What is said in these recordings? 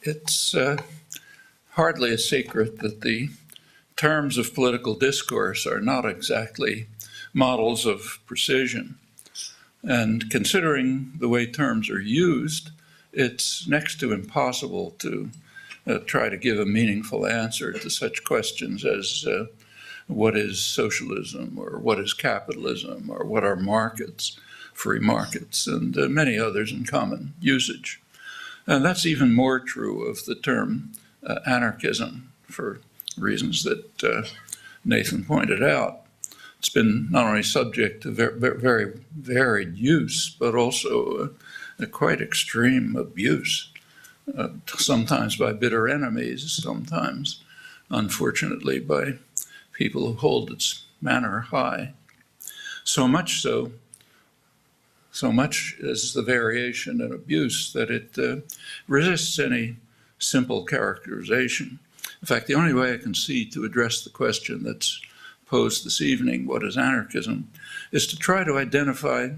It's hardly a secret that the terms of political discourse are not exactly models of precision. And considering the way terms are used, it's next to impossible to try to give a meaningful answer to such questions as what is socialism, or what is capitalism, or what are markets, free markets, and many others in common usage. And that's even more true of the term anarchism, for reasons that Nathan pointed out. It's been not only subject to very varied use, but also a quite extreme abuse, sometimes by bitter enemies, sometimes, unfortunately, by people who hold its manner high. So much is the variation and abuse that it resists any simple characterization. In fact, the only way I can see to address the question that's posed this evening, what is anarchism, is to try to identify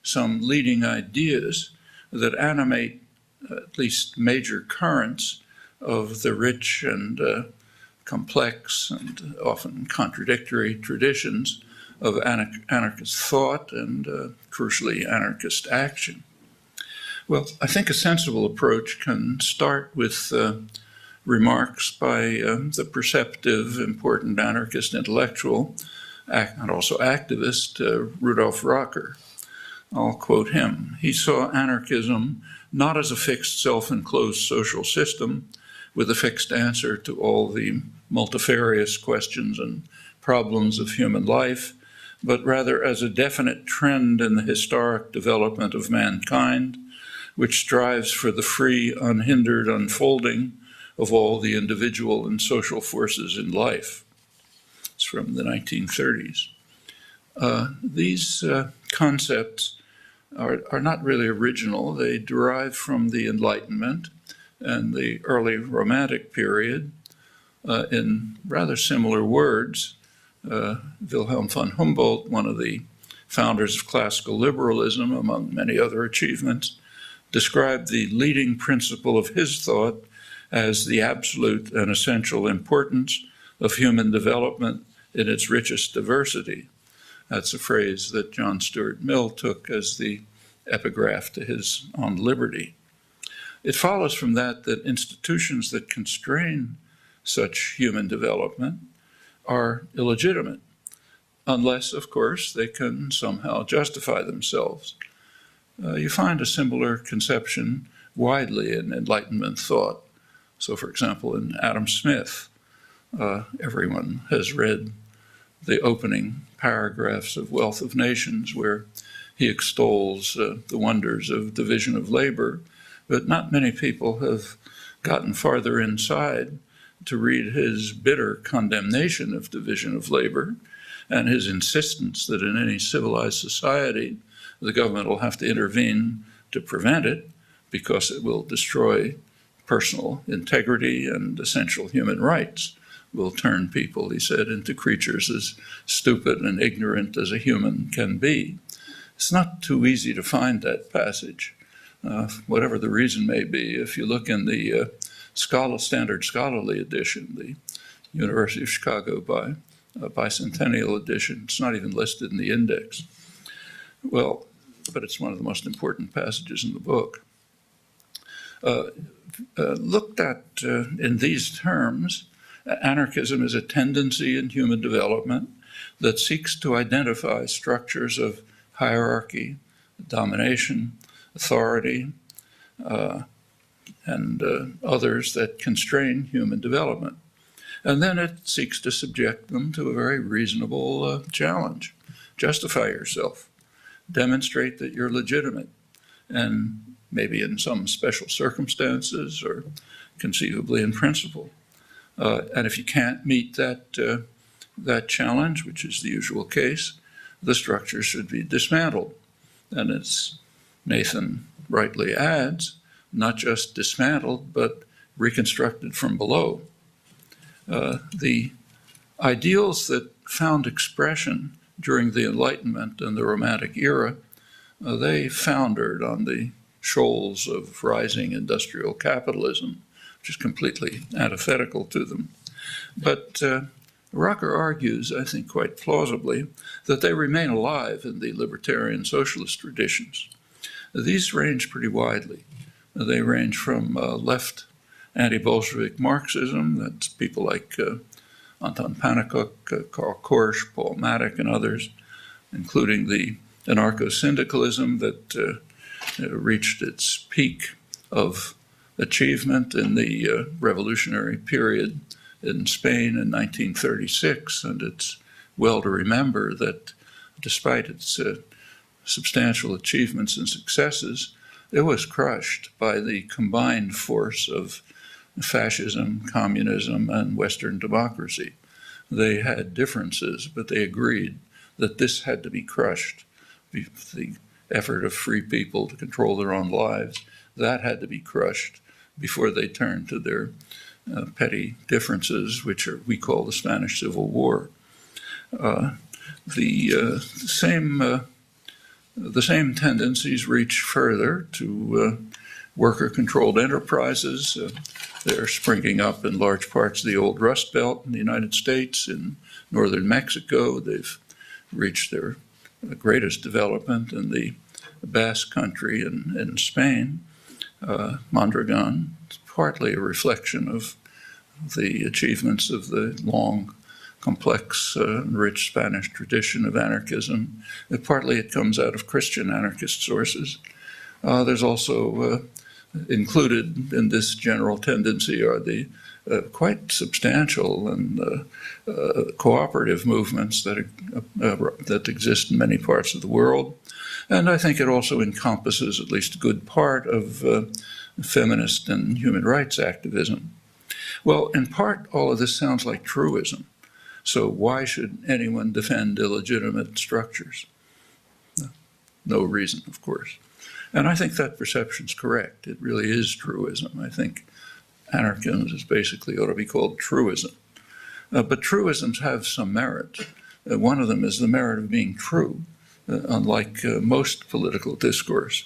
some leading ideas that animate at least major currents of the rich and complex and often contradictory traditions of anarchist thought and, crucially, anarchist action. Well, I think a sensible approach can start with remarks by the perceptive, important anarchist intellectual and also activist Rudolf Rocker. I'll quote him. He saw anarchism not as a fixed, self-enclosed social system with a fixed answer to all the multifarious questions and problems of human life, but rather as a definite trend in the historic development of mankind, which strives for the free, unhindered unfolding of all the individual and social forces in life. It's from the 1930s. These concepts are not really original. They derive from the Enlightenment and the early Romantic period in rather similar words. Wilhelm von Humboldt, one of the founders of classical liberalism, among many other achievements, described the leading principle of his thought as the absolute and essential importance of human development in its richest diversity. That's a phrase that John Stuart Mill took as the epigraph to his On Liberty. It follows from that that institutions that constrain such human development are illegitimate, unless, of course, they can somehow justify themselves. You find a similar conception widely in Enlightenment thought. So, for example, in Adam Smith, everyone has read the opening paragraphs of Wealth of Nations, where he extols the wonders of division of labor, but not many people have gotten farther inside to read his bitter condemnation of division of labor and his insistence that in any civilized society, the government will have to intervene to prevent it because it will destroy personal integrity and essential human rights, will turn people, he said, into creatures as stupid and ignorant as a human can be. It's not too easy to find that passage, whatever the reason may be. If you look in the standard scholarly edition, the University of Chicago bicentennial edition, it's not even listed in the index. Well, but it's one of the most important passages in the book. Looked at in these terms, anarchism is a tendency in human development that seeks to identify structures of hierarchy, domination, authority, and others that constrain human development. And then it seeks to subject them to a very reasonable challenge. Justify yourself. Demonstrate that you're legitimate, and maybe in some special circumstances or conceivably in principle. And if you can't meet that challenge, which is the usual case, the structure should be dismantled. And as Nathan rightly adds, not just dismantled, but reconstructed from below. The ideals that found expression during the Enlightenment and the Romantic era, they foundered on the shoals of rising industrial capitalism which is completely antithetical to them. But Rocker argues, I think quite plausibly, that they remain alive in the libertarian socialist traditions. These range pretty widely. They range from left anti-Bolshevik Marxism, that's people like Anton Pannekoek, Karl Korsch, Paul Matic, and others, including the anarcho-syndicalism that reached its peak of achievement in the revolutionary period in Spain in 1936. And it's well to remember that despite its substantial achievements and successes, it was crushed by the combined force of fascism, communism, and Western democracy. They had differences, but they agreed that this had to be crushed. The effort of free people to control their own lives, that had to be crushed before they turned to their petty differences, which we call the Spanish Civil War. The same tendencies reach further to worker-controlled enterprises. They're springing up in large parts of the old Rust Belt in the United States. In northern Mexico, they've reached their greatest development in the Basque Country in Spain. Mondragon, partly a reflection of the achievements of the long, complex, and rich Spanish tradition of anarchism. Partly it comes out of Christian anarchist sources. There's also included in this general tendency are the quite substantial and cooperative movements that exist in many parts of the world. And I think it also encompasses at least a good part of feminist and human rights activism. Well, in part, all of this sounds like truism. So why should anyone defend illegitimate structures? No reason, of course. And I think that perception's correct. It really is truism. I think anarchism is basically ought to be called truism. But truisms have some merit. One of them is the merit of being true, unlike most political discourse.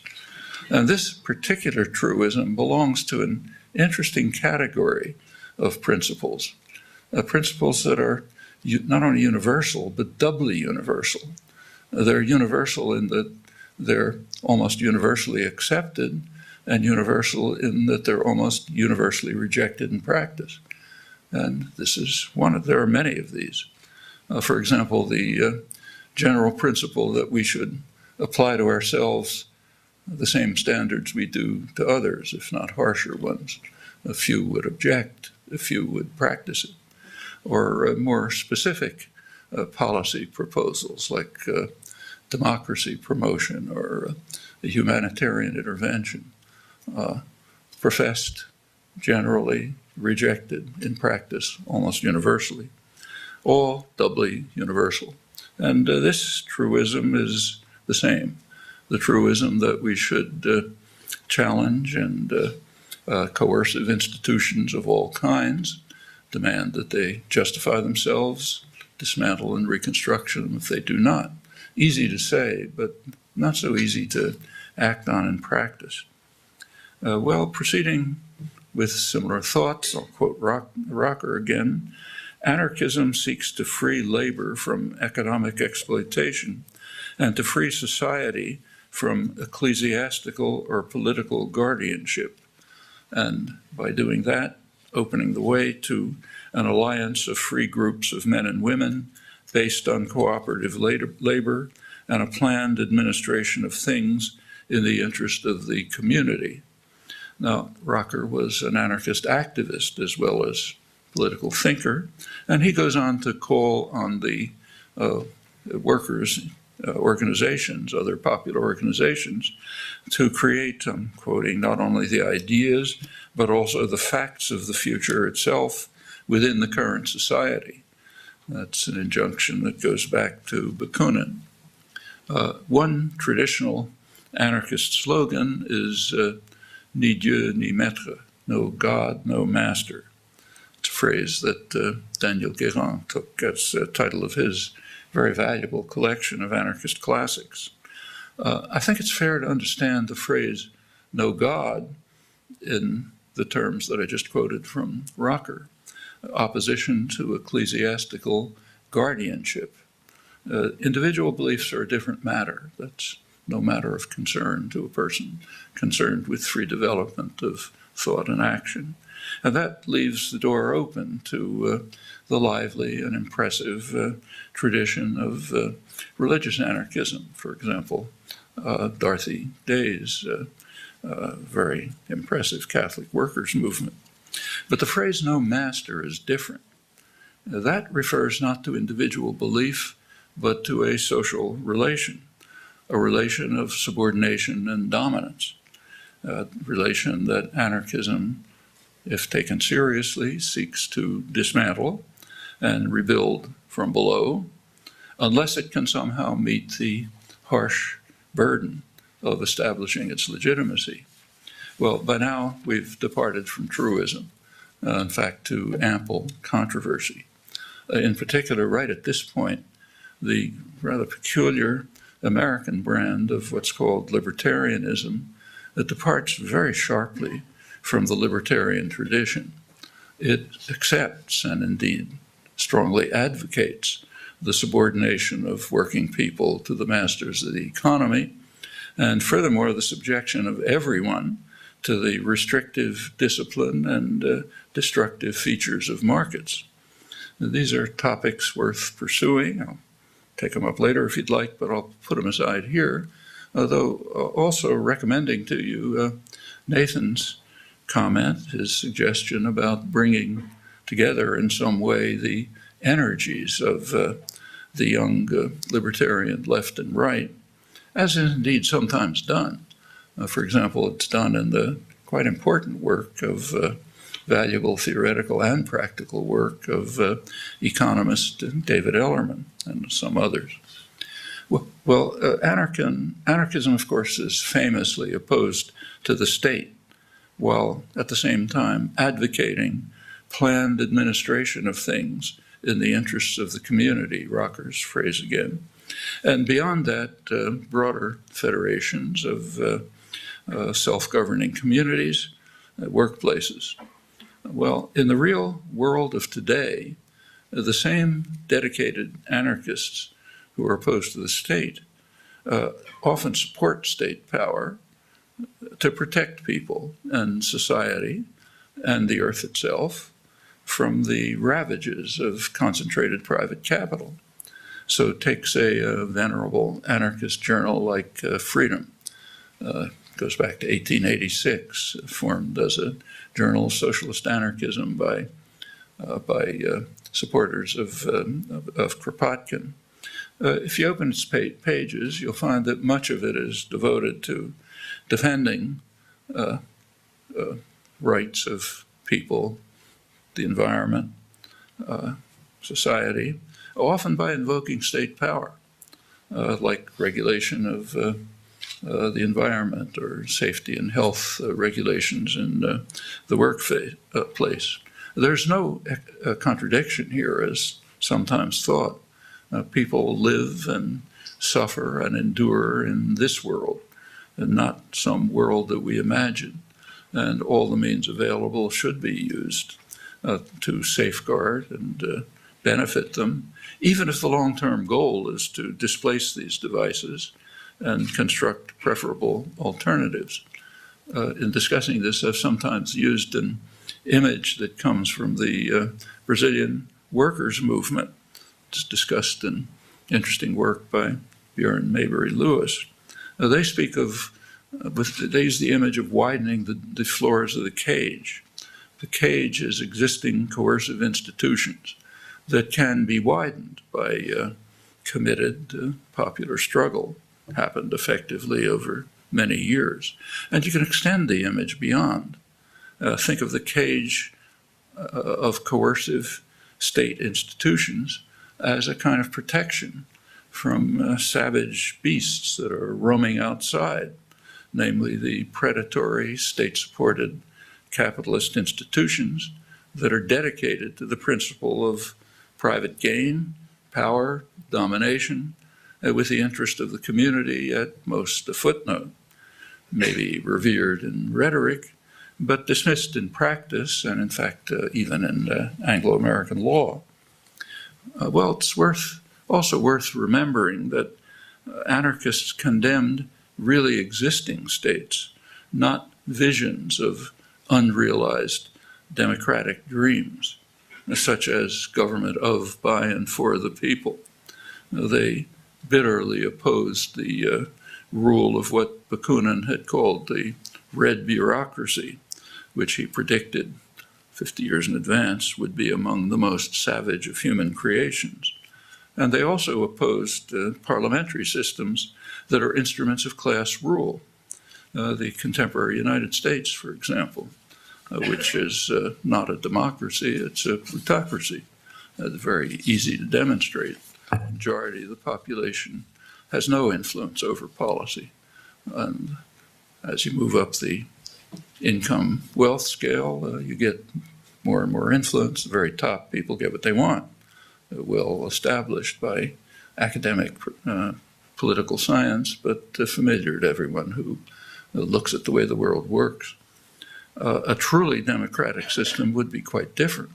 And this particular truism belongs to an interesting category of principles, principles that are not only universal, but doubly universal. They're universal in that they're almost universally accepted, and universal in that they're almost universally rejected in practice. And this is there are many of these. For example, the general principle that we should apply to ourselves the same standards we do to others, if not harsher ones. A few would object, a few would practice it. Or more specific policy proposals like democracy promotion or humanitarian intervention, professed, generally rejected in practice almost universally, all doubly universal. And this truism is the same, the truism that we should challenge and coercive institutions of all kinds, demand that they justify themselves, dismantle and reconstruct them if they do not. Easy to say, but not so easy to act on in practice. Well, proceeding with similar thoughts, I'll quote Rocker again. Anarchism seeks to free labor from economic exploitation and to free society from ecclesiastical or political guardianship. And by doing that, opening the way to an alliance of free groups of men and women based on cooperative labor and a planned administration of things in the interest of the community. Now, Rocker was an anarchist activist as well as political thinker, and he goes on to call on the workers' organizations, other popular organizations, to create, I'm quoting, not only the ideas, but also the facts of the future itself within the current society. That's an injunction that goes back to Bakunin. One traditional anarchist slogan is ni Dieu ni maître, no God, no master. It's a phrase that Daniel Guérin took as the title of his very valuable collection of anarchist classics. I think it's fair to understand the phrase no God in the terms that I just quoted from Rocker. Opposition to ecclesiastical guardianship. Individual beliefs are a different matter. That's no matter of concern to a person concerned with free development of thought and action. And that leaves the door open to the lively and impressive tradition of religious anarchism. For example, Dorothy Day's very impressive Catholic workers' movement. But the phrase "no master" is different. That refers not to individual belief, but to a social relation, a relation of subordination and dominance, a relation that anarchism, if taken seriously, seeks to dismantle and rebuild from below, unless it can somehow meet the harsh burden of establishing its legitimacy. Well, by now we've departed from truism, in fact, to ample controversy. In particular, right at this point, the rather peculiar American brand of what's called libertarianism that departs very sharply from the libertarian tradition. It accepts and indeed strongly advocates the subordination of working people to the masters of the economy, and furthermore, the subjection of everyone to the restrictive discipline and destructive features of markets. These are topics worth pursuing. I'll take them up later if you'd like, but I'll put them aside here, though also recommending to you Nathan's comment, his suggestion about bringing together in some way the energies of the young libertarian left and right, as is indeed sometimes done. For example, it's done in the quite important work of valuable theoretical and practical work of economist David Ellerman and some others. Anarchism, of course, is famously opposed to the state, while at the same time advocating planned administration of things in the interests of the community, Rocker's phrase again. And beyond that, broader federations of self-governing communities, workplaces. Well, in the real world of today, the same dedicated anarchists who are opposed to the state often support state power to protect people and society and the earth itself from the ravages of concentrated private capital. So take, say, a venerable anarchist journal like Freedom, goes back to 1886, formed as a journal of socialist anarchism by supporters of Kropotkin. If you open its pages, you'll find that much of it is devoted to defending rights of people, the environment, society, often by invoking state power, like regulation of the environment or safety and health regulations in the workplace. There's no contradiction here, as sometimes thought. People live and suffer and endure in this world, and not some world that we imagine. And all the means available should be used to safeguard and benefit them, even if the long-term goal is to displace these devices and construct preferable alternatives. In discussing this, I've sometimes used an image that comes from the Brazilian workers' movement. It's discussed in interesting work by Bjorn Maybury Lewis. They speak of, they use the image of widening the floors of the cage. The cage is existing coercive institutions that can be widened by committed popular struggle, happened effectively over many years. And you can extend the image beyond. Think of the cage of coercive state institutions as a kind of protection from savage beasts that are roaming outside, namely the predatory state-supported capitalist institutions that are dedicated to the principle of private gain, power, domination, with the interest of the community at most a footnote, maybe revered in rhetoric, but dismissed in practice and, in fact, even in Anglo-American law. Well, it's also worth remembering that anarchists condemned really existing states, not visions of unrealized democratic dreams, such as government of, by, and for the people. They bitterly opposed the rule of what Bakunin had called the red bureaucracy, which he predicted 50 years in advance would be among the most savage of human creations. And they also opposed parliamentary systems that are instruments of class rule. The contemporary United States, for example, which is not a democracy, it's a plutocracy. Very easy to demonstrate. The majority of the population has no influence over policy. And as you move up the income wealth scale, you get more and more influence. The very top people get what they want, well established by academic political science, but familiar to everyone who looks at the way the world works. A truly democratic system would be quite different.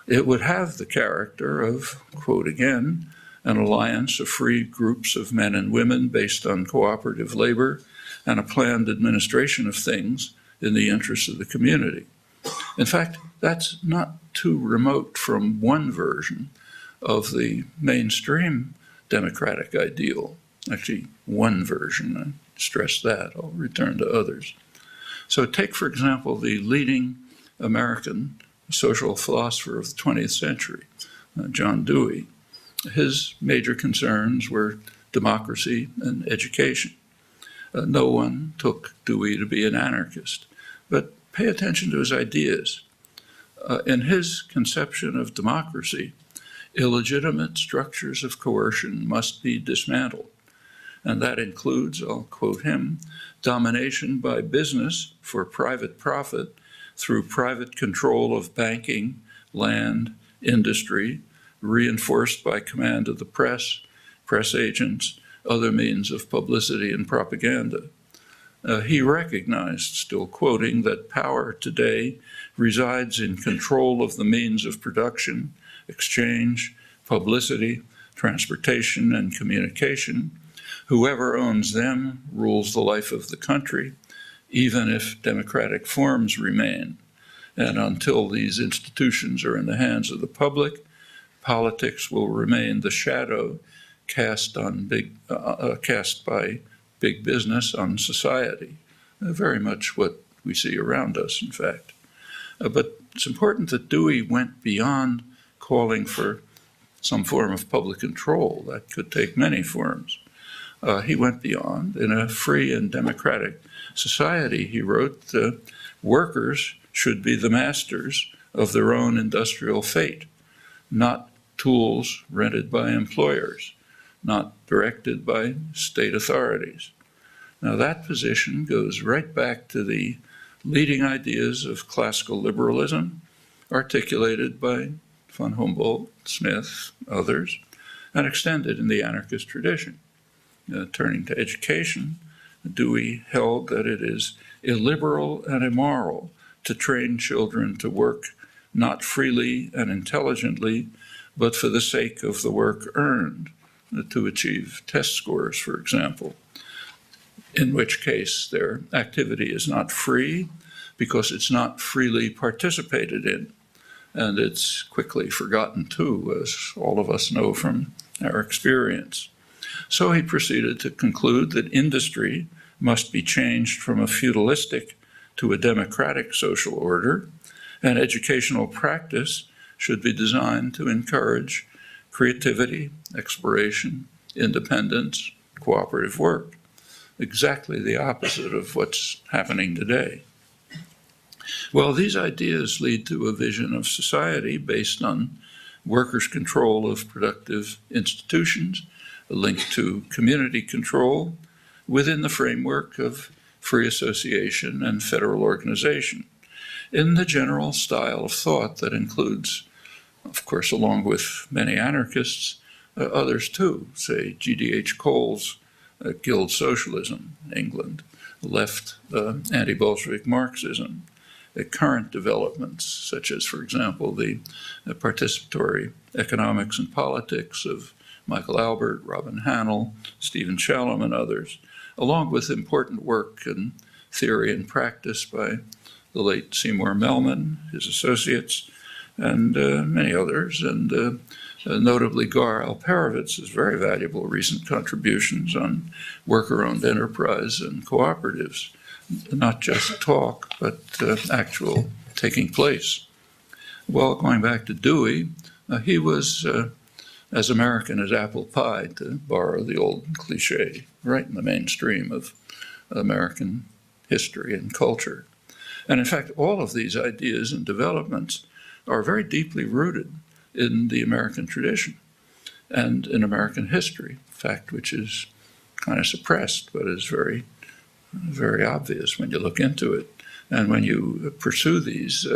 It would have the character of, quote again, an alliance of free groups of men and women based on cooperative labor and a planned administration of things in the interests of the community. In fact, that's not too remote from one version of the mainstream democratic ideal. Actually, one version, I stress that, I'll return to others. So take, for example, the leading American social philosopher of the 20th century, John Dewey. His major concerns were democracy and education. No one took Dewey to be an anarchist, but pay attention to his ideas. In his conception of democracy, illegitimate structures of coercion must be dismantled. And that includes, I'll quote him, domination by business for private profit through private control of banking, land, industry, reinforced by command of the press, press agents, other means of publicity and propaganda. He recognized, still quoting, that power today resides in control of the means of production, exchange, publicity, transportation, and communication. Whoever owns them rules the life of the country, even if democratic forms remain. And until these institutions are in the hands of the public, politics will remain the shadow cast by big business on society. Very much what we see around us, in fact. But it's important that Dewey went beyond calling for some form of public control. That could take many forms. He went beyond. In a free and democratic society, he wrote, workers should be the masters of their own industrial fate, not tools rented by employers, not directed by state authorities. Now that position goes right back to the leading ideas of classical liberalism, articulated by von Humboldt, Smith, others, and extended in the anarchist tradition. Turning to education, Dewey held that it is illiberal and immoral to train children to work not freely and intelligently, but for the sake of the work earned, to achieve test scores, for example, in which case their activity is not free because it's not freely participated in. And it's quickly forgotten too, as all of us know from our experience. So he proceeded to conclude that industry must be changed from a feudalistic to a democratic social order, and educational practice should be designed to encourage creativity, exploration, independence, cooperative work. Exactly the opposite of what's happening today. Well, these ideas lead to a vision of society based on workers' control of productive institutions, linked to community control within the framework of free association and federal organization, in the general style of thought that includes, of course, along with many anarchists, others too, say G.D.H. Cole's Guild Socialism in England, left anti-Bolshevik Marxism, current developments, such as, for example, the participatory economics and politics of Michael Albert, Robin Hanel, Stephen Shalom, and others, along with important work in theory and practice by the late Seymour Melman, his associates, and many others, and notably Gar Alperovitz's very valuable recent contributions on worker-owned enterprise and cooperatives, not just talk, but actual taking place. Well, going back to Dewey, he was as American as apple pie, to borrow the old cliche, right in the mainstream of American history and culture. And in fact, all of these ideas and developments are very deeply rooted in the American tradition and in American history, a fact which is kind of suppressed, but is very, very obvious when you look into it. And when you pursue these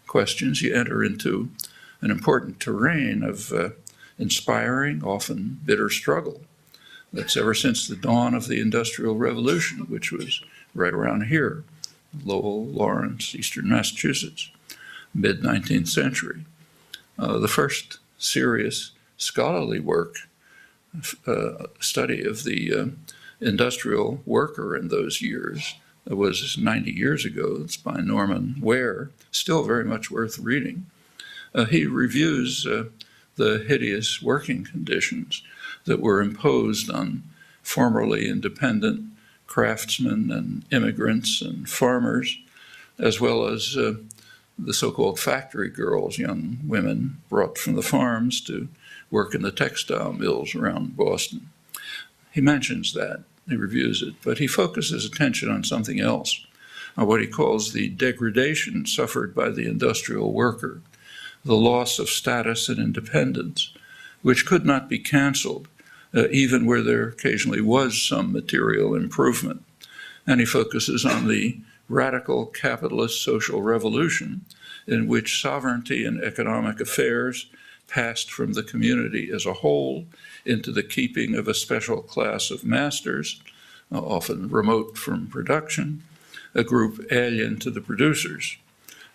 questions, you enter into an important terrain of inspiring, often bitter struggle. That's ever since the dawn of the Industrial Revolution, which was right around here, Lowell, Lawrence, Eastern Massachusetts, mid-19th century. The first serious scholarly work, study of the industrial worker in those years was 90 years ago. It's by Norman Ware, still very much worth reading. He reviews the hideous working conditions that were imposed on formerly independent craftsmen and immigrants and farmers, as well as the so-called factory girls, young women brought from the farms to work in the textile mills around Boston. He mentions that, he reviews it, but he focuses attention on something else, on what he calls the degradation suffered by the industrial worker, the loss of status and independence, which could not be canceled, even where there occasionally was some material improvement. And he focuses on the radical capitalist social revolution in which sovereignty in economic affairs passed from the community as a whole into the keeping of a special class of masters, often remote from production, a group alien to the producers.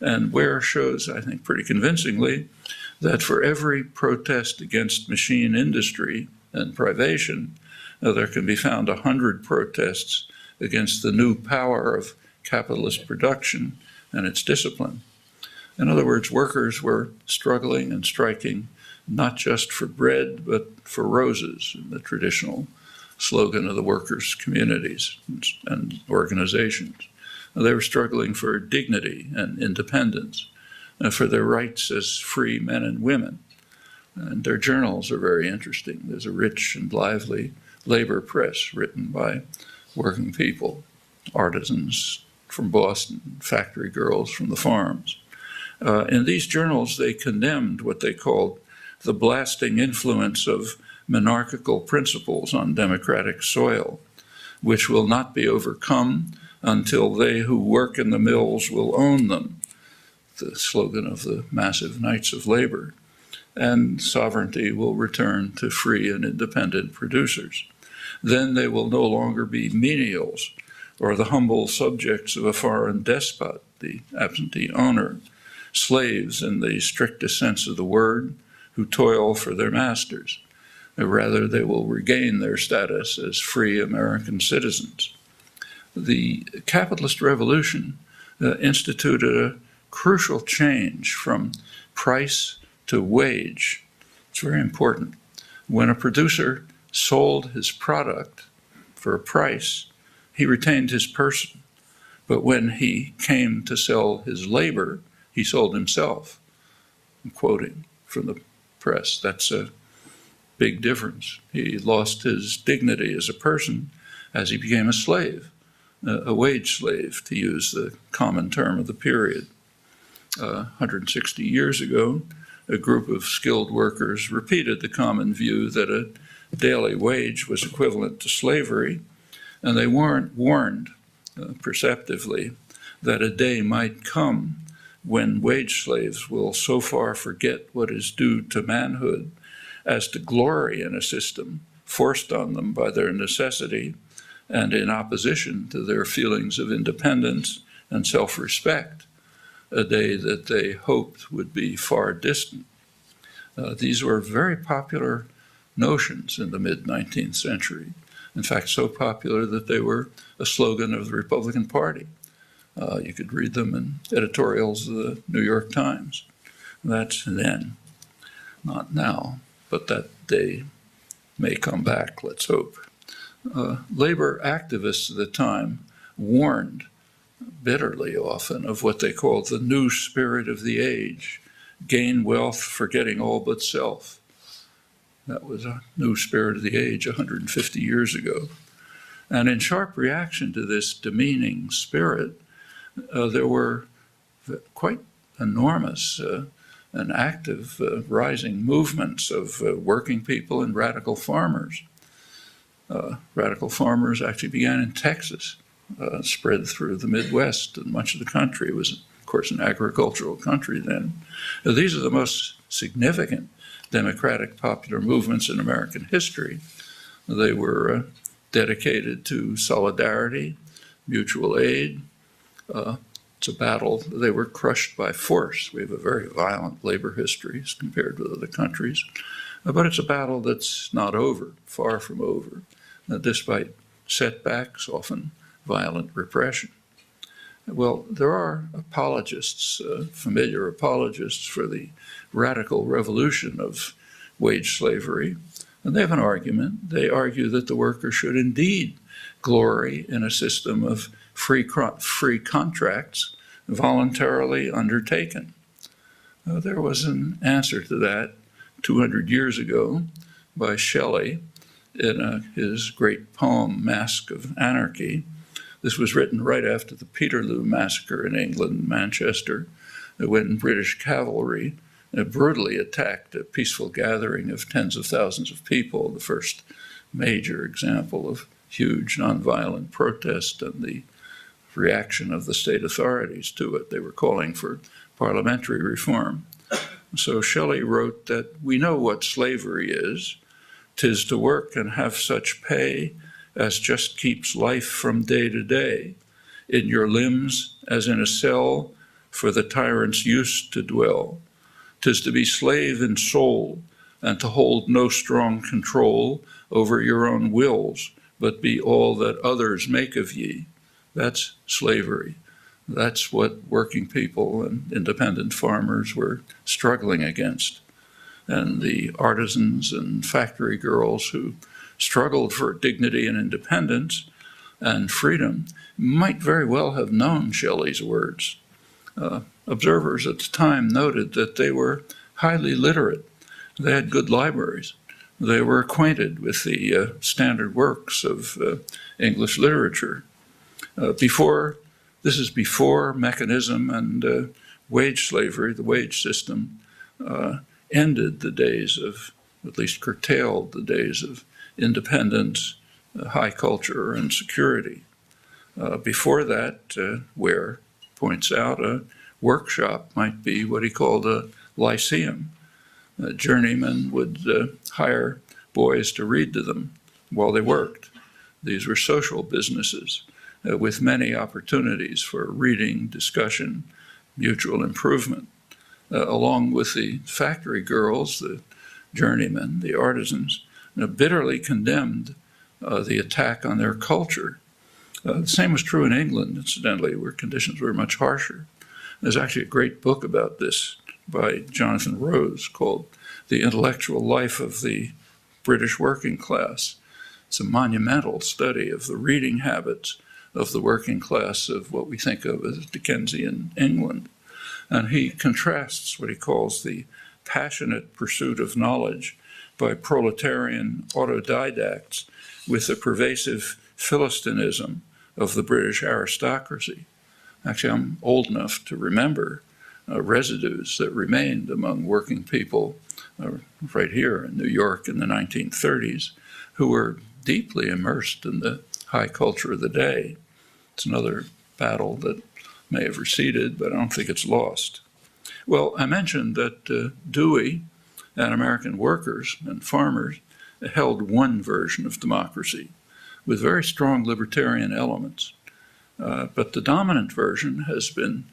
And Ware shows, I think pretty convincingly, that for every protest against machine industry and privation, there can be found 100 protests against the new power of capitalist production and its discipline. In other words, workers were struggling and striking not just for bread, but for roses, the traditional slogan of the workers' communities and organizations. They were struggling for dignity and independence, for their rights as free men and women. And their journals are very interesting. There's a rich and lively labor press written by working people, artisans from Boston, factory girls from the farms. In these journals, they condemned what they called the blasting influence of monarchical principles on democratic soil, which will not be overcome until they who work in the mills will own them, the slogan of the massive Knights of Labor, and sovereignty will return to free and independent producers. Then they will no longer be menials or the humble subjects of a foreign despot, the absentee owner, slaves in the strictest sense of the word, who toil for their masters. Rather, they will regain their status as free American citizens. The capitalist revolution instituted a crucial change from price to wage. It's very important. When a producer sold his product for a price, he retained his person. But when he came to sell his labor, he sold himself. I'm quoting from the press. That's a big difference. He lost his dignity as a person as he became a slave, a wage slave, to use the common term of the period. 160 years ago, a group of skilled workers repeated the common view that a daily wage was equivalent to slavery, and they warned perceptively that a day might come when wage slaves will so far forget what is due to manhood as to glory in a system forced on them by their necessity and in opposition to their feelings of independence and self-respect. a day that they hoped would be far distant. These were very popular notions in the mid-19th century. In fact, so popular that they were a slogan of the Republican Party. You could read them in editorials of the New York Times. That's then, not now, but that day may come back, let's hope. Labor activists at the time warned bitterly often of what they called the new spirit of the age, gain wealth, forgetting all but self. That was a new spirit of the age 150 years ago. And in sharp reaction to this demeaning spirit, there were quite enormous and active rising movements of working people and radical farmers. Radical farmers actually began in Texas, spread through the Midwest and much of the country. It was, of course, an agricultural country then. These are the most significant democratic popular movements in American history. They were dedicated to solidarity, mutual aid. It's a battle. They were crushed by force. We have a very violent labor history as compared with other countries. But it's a battle that's not over, far from over, despite setbacks, often violent repression. Well, there are apologists, familiar apologists for the radical revolution of wage slavery, and they have an argument. They argue that the worker should indeed glory in a system of free contracts voluntarily undertaken. There was an answer to that 200 years ago by Shelley in his great poem, Mask of Anarchy. This was written right after the Peterloo massacre in England, Manchester, when British cavalry brutally attacked a peaceful gathering of tens of thousands of people, the first major example of huge nonviolent protest and the reaction of the state authorities to it. They were calling for parliamentary reform. So Shelley wrote that we know what slavery is. 'Tis to work and have such pay as just keeps life from day to day, in your limbs as in a cell for the tyrant's use to dwell. 'Tis to be slave in soul and to hold no strong control over your own wills, but be all that others make of ye. That's slavery. That's what working people and independent farmers were struggling against. And the artisans and factory girls who struggled for dignity and independence and freedom might very well have known Shelley's words. Observers at the time noted that they were highly literate. They had good libraries. They were acquainted with the standard works of English literature. This is before mechanism and wage slavery, the wage system, ended the days of, at least curtailed the days of independence, high culture, and security. Before that, Ware points out, a workshop might be what he called a lyceum. Journeymen would hire boys to read to them while they worked. These were social businesses with many opportunities for reading, discussion, mutual improvement. Along with the factory girls, the journeymen, the artisans, bitterly condemned the attack on their culture. The same was true in England, incidentally, where conditions were much harsher. There's actually a great book about this by Jonathan Rose called The Intellectual Life of the British Working Class. It's a monumental study of the reading habits of the working class of what we think of as Dickensian England. And he contrasts what he calls the passionate pursuit of knowledge by proletarian autodidacts with the pervasive Philistinism of the British aristocracy. Actually, I'm old enough to remember residues that remained among working people right here in New York in the 1930s who were deeply immersed in the high culture of the day. It's another battle that may have receded, but I don't think it's lost. Well, I mentioned that Dewey and American workers and farmers held one version of democracy with very strong libertarian elements. But the dominant version has been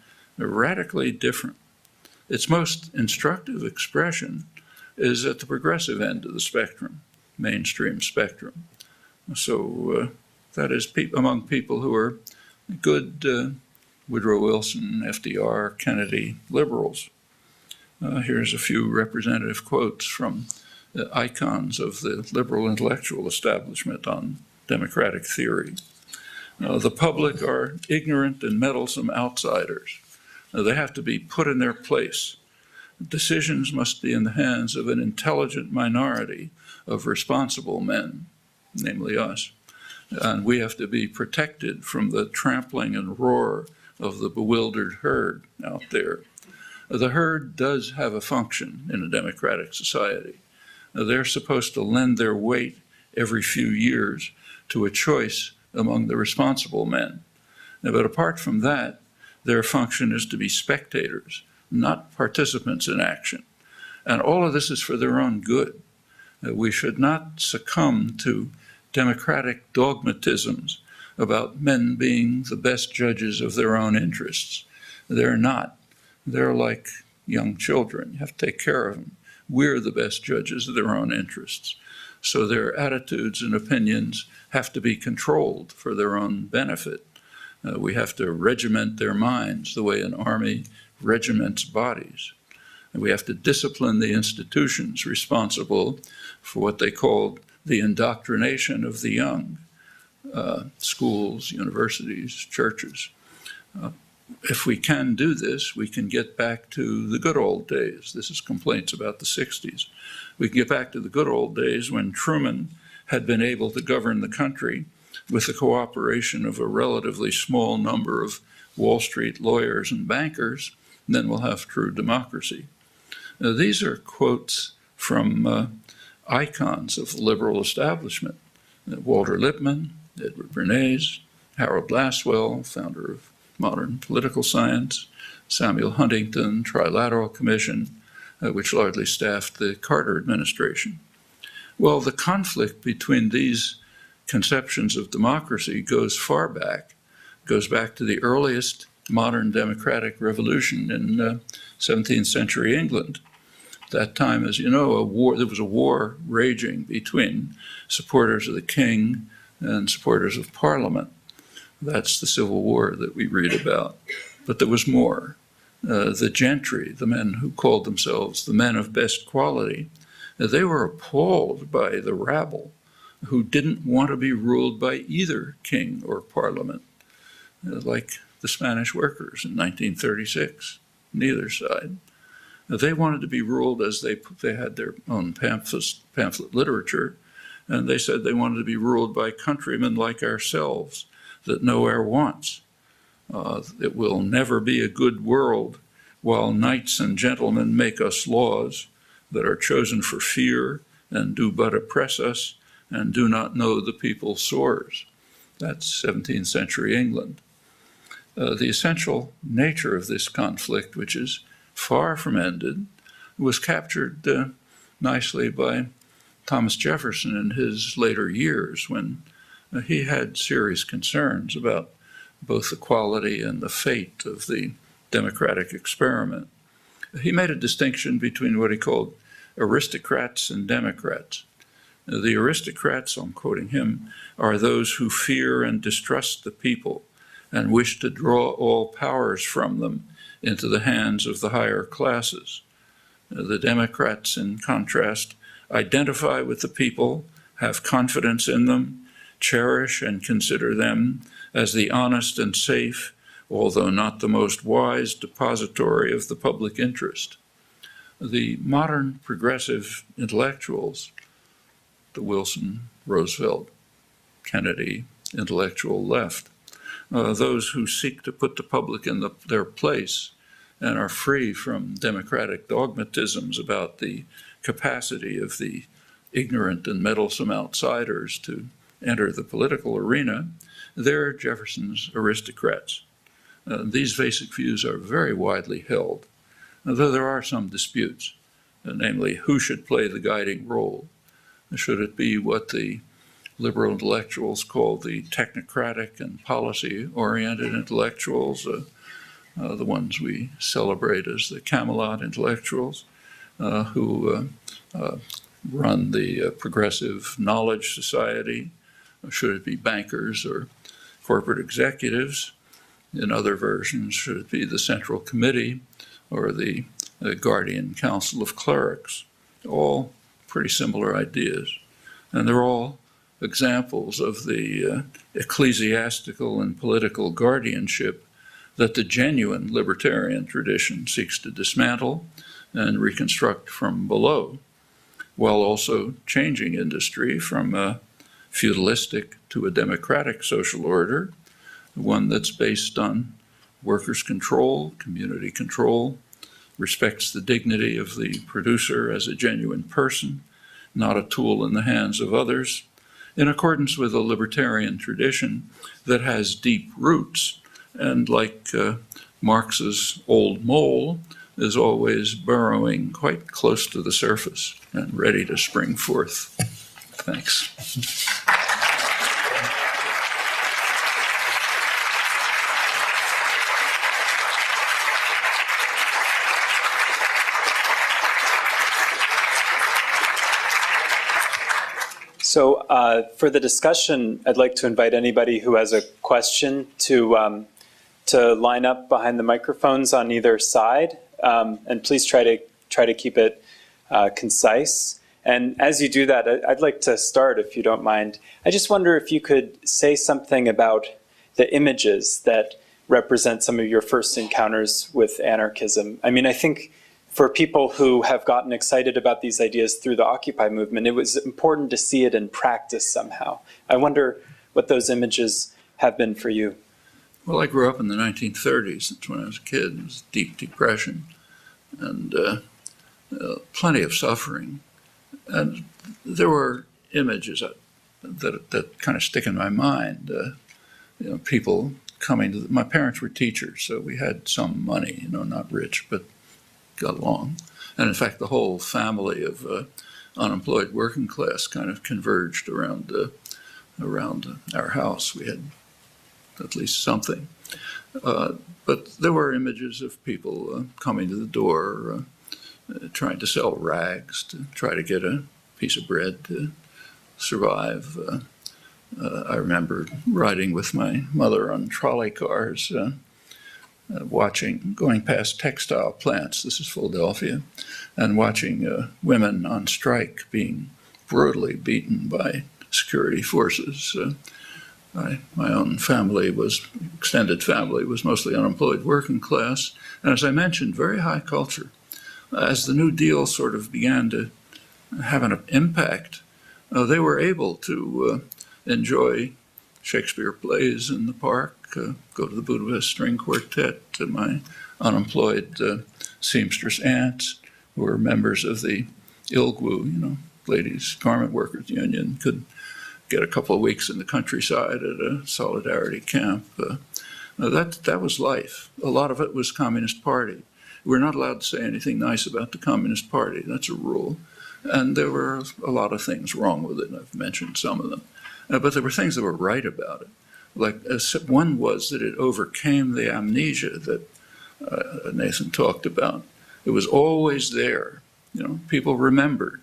radically different. Its most instructive expression is at the progressive end of the spectrum, mainstream spectrum. So that is among people who are good Woodrow Wilson, FDR, Kennedy liberals. Here's a few representative quotes from the icons of the liberal intellectual establishment on democratic theory. The public are ignorant and meddlesome outsiders. They have to be put in their place. Decisions must be in the hands of an intelligent minority of responsible men, namely us. And we have to be protected from the trampling and roar of the bewildered herd out there. The herd does have a function in a democratic society. They're supposed to lend their weight every few years to a choice among the responsible men. But apart from that, their function is to be spectators, not participants in action. And all of this is for their own good. We should not succumb to democratic dogmatisms about men being the best judges of their own interests. They're not. They're like young children. You have to take care of them. We're the best judges of their own interests. So their attitudes and opinions have to be controlled for their own benefit. We have to regiment their minds the way an army regiments bodies. And we have to discipline the institutions responsible for what they called the indoctrination of the young, schools, universities, churches. If we can do this, we can get back to the good old days. This is complaints about the 60s. We can get back to the good old days when Truman had been able to govern the country with the cooperation of a relatively small number of Wall Street lawyers and bankers, and then we'll have true democracy. Now, these are quotes from icons of the liberal establishment. Walter Lippmann, Edward Bernays, Harold Lasswell, founder of modern political science, Samuel Huntington, Trilateral Commission, which largely staffed the Carter administration. Well, the conflict between these conceptions of democracy goes far back, goes back to the earliest modern democratic revolution in 17th century England. That time, as you know, there was a war raging between supporters of the king and supporters of Parliament. That's the Civil War that we read about. But there was more. The gentry, the men who called themselves the men of best quality, they were appalled by the rabble who didn't want to be ruled by either king or Parliament, like the Spanish workers in 1936, neither side. They wanted to be ruled as they had their own pamphlet literature, and they said they wanted to be ruled by countrymen like ourselves that know our wants. It will never be a good world while knights and gentlemen make us laws that are chosen for fear and do but oppress us and do not know the people's sores. That's 17th century England. The essential nature of this conflict, which is far from ended, was captured nicely by Thomas Jefferson in his later years when he had serious concerns about both the quality and the fate of the democratic experiment. He made a distinction between what he called aristocrats and democrats. The aristocrats, I'm quoting him, are those who fear and distrust the people and wish to draw all powers from them into the hands of the higher classes. The Democrats, in contrast, identify with the people, have confidence in them, cherish and consider them as the honest and safe, although not the most wise, depository of the public interest. The modern progressive intellectuals, the Wilson, Roosevelt, Kennedy intellectual left, those who seek to put the public in their place and are free from democratic dogmatisms about the capacity of the ignorant and meddlesome outsiders to enter the political arena, they're Jefferson's aristocrats. These basic views are very widely held, though there are some disputes, namely who should play the guiding role. Should it be what the liberal intellectuals call the technocratic and policy-oriented intellectuals, the ones we celebrate as the Camelot intellectuals, who run the Progressive Knowledge Society. Should it be bankers or corporate executives? In other versions, should it be the Central Committee or the Guardian Council of Clerics? All pretty similar ideas. And they're all examples of the ecclesiastical and political guardianship that the genuine libertarian tradition seeks to dismantle and reconstruct from below, while also changing industry from a feudalistic to a democratic social order, one that's based on workers' control, community control, respects the dignity of the producer as a genuine person, not a tool in the hands of others, in accordance with a libertarian tradition that has deep roots and, like Marx's old mole, is always burrowing quite close to the surface and ready to spring forth. Thanks. So for the discussion, I'd like to invite anybody who has a question to line up behind the microphones on either side, and please try to keep it concise. And as you do that, I'd like to start, if you don't mind. I just wonder if you could say something about the images that represent some of your first encounters with anarchism. I mean, I think for people who have gotten excited about these ideas through the Occupy movement, it was important to see it in practice somehow. I wonder what those images have been for you. Well, I grew up in the 1930s. That's when I was a kid. It was deep depression and plenty of suffering. And there were images that kind of stick in my mind. People coming to my parents were teachers, so we had some money, not rich, but got along. And in fact, the whole family of unemployed working class kind of converged around our house. We had at least something. But there were images of people coming to the door, trying to sell rags to try to get a piece of bread to survive. I remember riding with my mother on trolley cars, going past textile plants, this is Philadelphia, and watching women on strike being brutally beaten by security forces. My own extended family was mostly unemployed working class, and as I mentioned, very high culture. As the New Deal sort of began to have an impact, they were able to enjoy Shakespeare plays in the park, go to the Budapest String Quartet, to my unemployed seamstress aunts, who were members of the ILGWU, Ladies Garment Workers Union, could get a couple of weeks in the countryside at a solidarity camp. That was life. A lot of it was Communist Party. We're not allowed to say anything nice about the Communist Party. That's a rule. And there were a lot of things wrong with it. I've mentioned some of them. But there were things that were right about it. Like one was that it overcame the amnesia that Nathan talked about. It was always there. People remembered.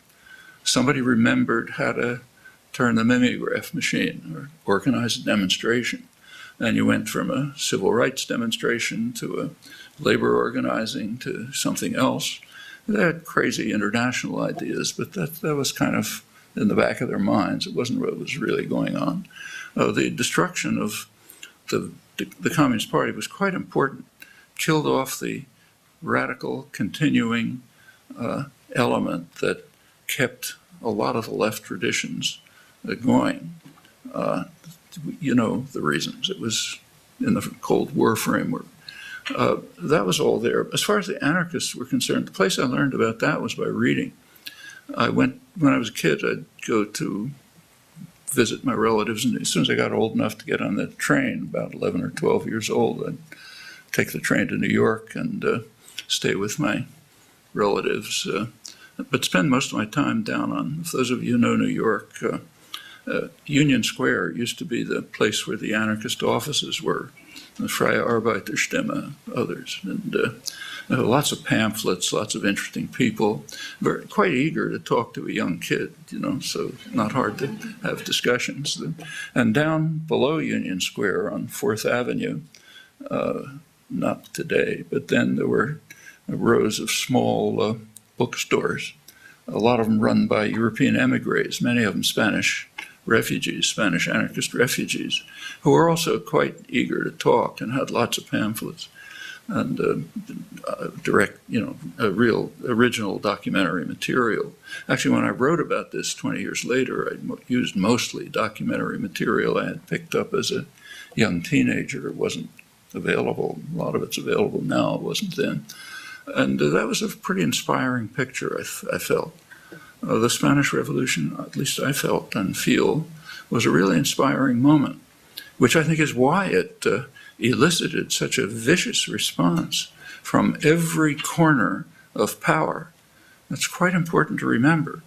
Somebody remembered how to turn the mimeograph machine or organize a demonstration. And you went from a civil rights demonstration to a labor organizing to something else. They had crazy international ideas, but that was kind of in the back of their minds. It wasn't what was really going on. The destruction of the Communist Party was quite important. Killed off the radical, continuing element that kept a lot of the left traditions going. The reasons. It was in the Cold War framework. That was all there. As far as the anarchists were concerned, the place I learned about that was by reading. When I was a kid, I'd go to visit my relatives, and as soon as I got old enough to get on the train, about 11 or 12 years old, I'd take the train to New York and stay with my relatives, but spend most of my time down on, if those of you know New York, Union Square used to be the place where the anarchist offices were. the Freie Arbeiterstimme, others. And lots of pamphlets, lots of interesting people, quite eager to talk to a young kid, so not hard to have discussions. And down below Union Square on 4th Avenue, not today, but then there were rows of small bookstores, a lot of them run by European emigres, many of them Spanish refugees, Spanish anarchist refugees, who were also quite eager to talk and had lots of pamphlets and direct, real original documentary material. Actually, when I wrote about this 20 years later, I used mostly documentary material I had picked up as a young teenager. It wasn't available. A lot of it's available now. It wasn't then. And that was a pretty inspiring picture, I felt. The Spanish Revolution, at least I felt and feel, was a really inspiring moment, which I think is why it elicited such a vicious response from every corner of power. That's quite important to remember.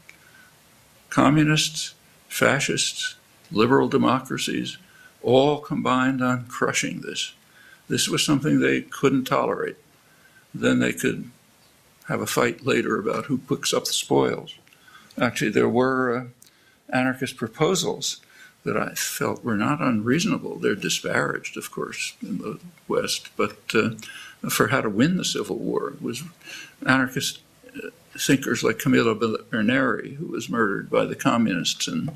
Communists, fascists, liberal democracies, all combined on crushing this. This was something they couldn't tolerate. Then they could have a fight later about who picks up the spoils. Actually, there were anarchist proposals that I felt were not unreasonable. They're disparaged, of course, in the West, but for how to win the Civil War. It was anarchist thinkers like Camillo Berneri, who was murdered by the communists in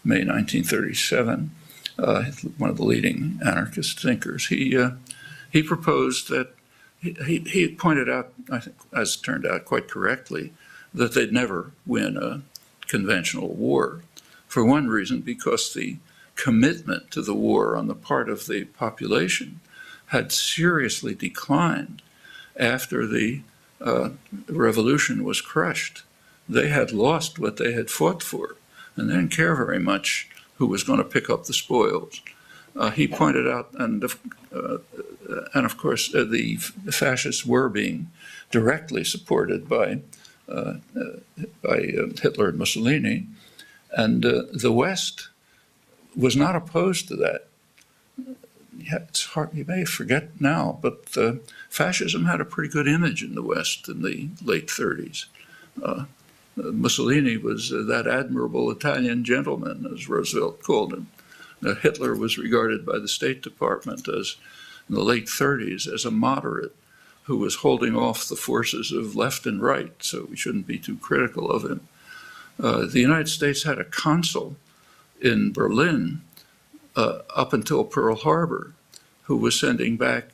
May 1937, one of the leading anarchist thinkers. He proposed that he pointed out, I think, as it turned out quite correctly, that they'd never win a conventional war. For one reason, because the commitment to the war on the part of the population had seriously declined after the revolution was crushed. They had lost what they had fought for, and they didn't care very much who was going to pick up the spoils. He pointed out, and of course, the fascists were being directly supported by Hitler and Mussolini, and the West was not opposed to that. Yeah, it's hard, you may forget now, but fascism had a pretty good image in the West in the late 30s. Mussolini was that admirable Italian gentleman, as Roosevelt called him. Hitler was regarded by the State Department as, in the late 30s, as a moderate who was holding off the forces of left and right, so we shouldn't be too critical of him. The United States had a consul in Berlin up until Pearl Harbor, who was sending back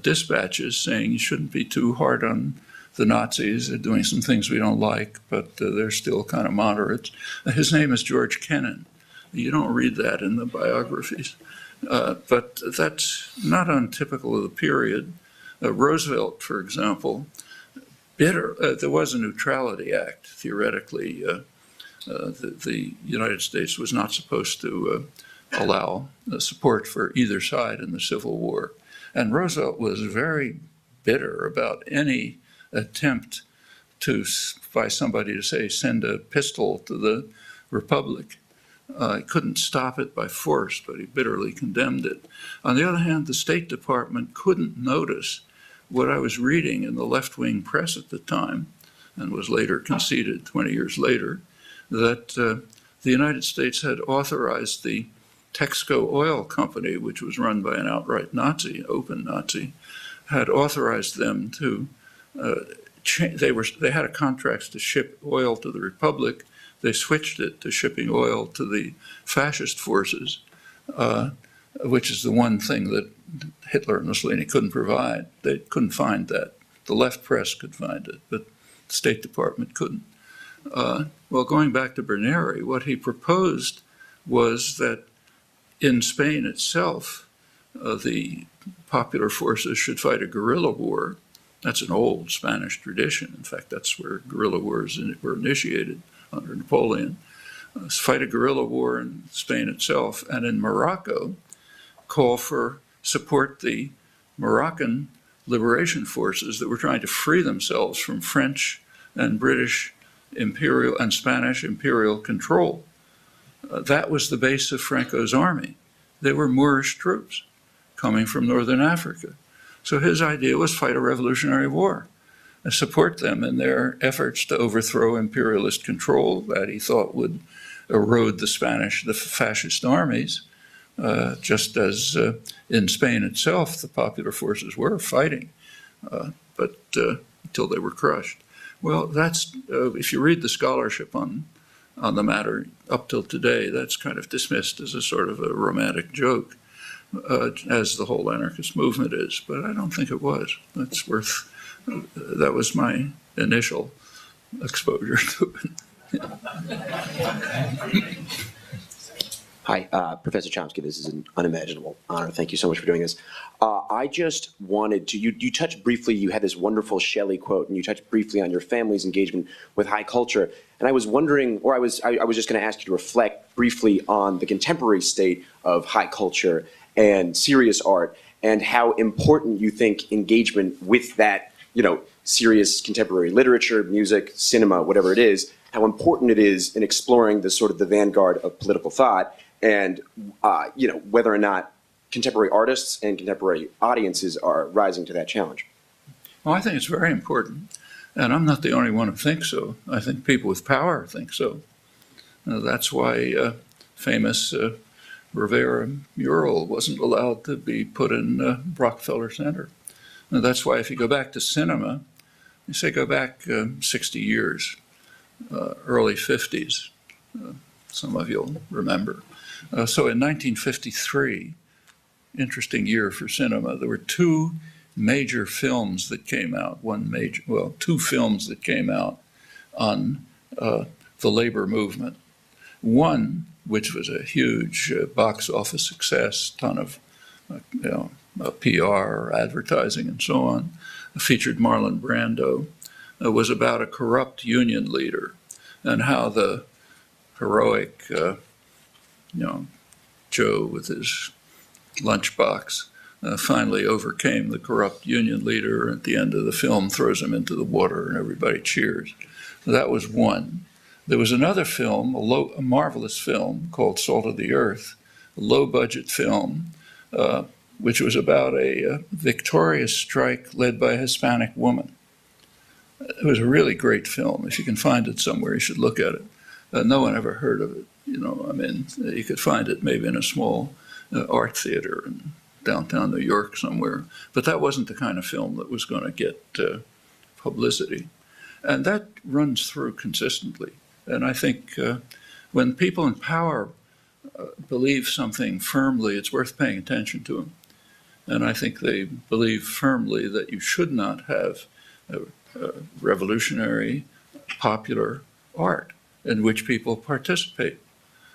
dispatches saying you shouldn't be too hard on the Nazis. They're doing some things we don't like, but they're still kind of moderates. His name is George Kennan. You don't read that in the biographies, but that's not untypical of the period. Roosevelt, for example, there was a Neutrality Act. Theoretically, the United States was not supposed to allow support for either side in the Civil War. And Roosevelt was very bitter about any attempt by somebody to say, send a pistol to the Republic. He couldn't stop it by force, but he bitterly condemned it. On the other hand, the State Department couldn't notice what I was reading in the left-wing press at the time, and was later conceded 20 years later, that the United States had authorized the Texaco Oil Company, which was run by an outright Nazi, open Nazi, had authorized them to they had a contract to ship oil to the Republic. They switched it to shipping oil to the fascist forces, which is the one thing that Hitler and Mussolini couldn't provide. They couldn't find that. The left press could find it, but the State Department couldn't. Well, going back to Berneri, what he proposed was that in Spain itself, the popular forces should fight a guerrilla war. That's an old Spanish tradition. In fact, that's where guerrilla wars were initiated under Napoleon. Fight a guerrilla war in Spain itself, and in Morocco, call for support the Moroccan liberation forces that were trying to free themselves from French and British imperial and Spanish imperial control. That was the base of Franco's army. They were Moorish troops coming from Northern Africa. So his idea was fight a revolutionary war and support them in their efforts to overthrow imperialist control that he thought would erode the fascist armies, just as in Spain itself the popular forces were fighting, but until they were crushed. Well, that's if you read the scholarship on the matter up till today, that's kind of dismissed as a sort of a romantic joke, as the whole anarchist movement is. But I don't think it was. That was my initial exposure to it. Hi, Professor Chomsky. This is an unimaginable honor. Thank you so much for doing this. I just wanted to, you touched briefly, you had this wonderful Shelley quote, and you touched briefly on your family's engagement with high culture. And I was wondering, or I was just going to ask you to reflect briefly on the contemporary state of high culture and serious art, and how important you think engagement with that, serious contemporary literature, music, cinema, whatever it is, how important it is in exploring the sort of the vanguard of political thought, and whether or not contemporary artists and contemporary audiences are rising to that challenge. Well, I think it's very important, and I'm not the only one who thinks so. I think people with power think so. That's why famous Rivera mural wasn't allowed to be put in Rockefeller Center. And that's why if you go back to cinema, you say go back 60 years, early 50s, some of you'll remember. So in 1953, interesting year for cinema, there were two major films that came out, two films that came out on the labor movement. One, which was a huge box office success, ton of PR, advertising, and so on, featured Marlon Brando, was about a corrupt union leader and how the heroic, Joe with his lunchbox finally overcame the corrupt union leader. At the end of the film, throws him into the water, and everybody cheers. That was one. There was another film, a marvelous film called Salt of the Earth, a low-budget film, which was about a victorious strike led by a Hispanic woman. It was a really great film. If you can find it somewhere, you should look at it. No one ever heard of it. You could find it maybe in a small art theater in downtown New York somewhere. But that wasn't the kind of film that was going to get publicity. And that runs through consistently. And I think when people in power believe something firmly, it's worth paying attention to them. And I think they believe firmly that you should not have revolutionary, popular art in which people participate.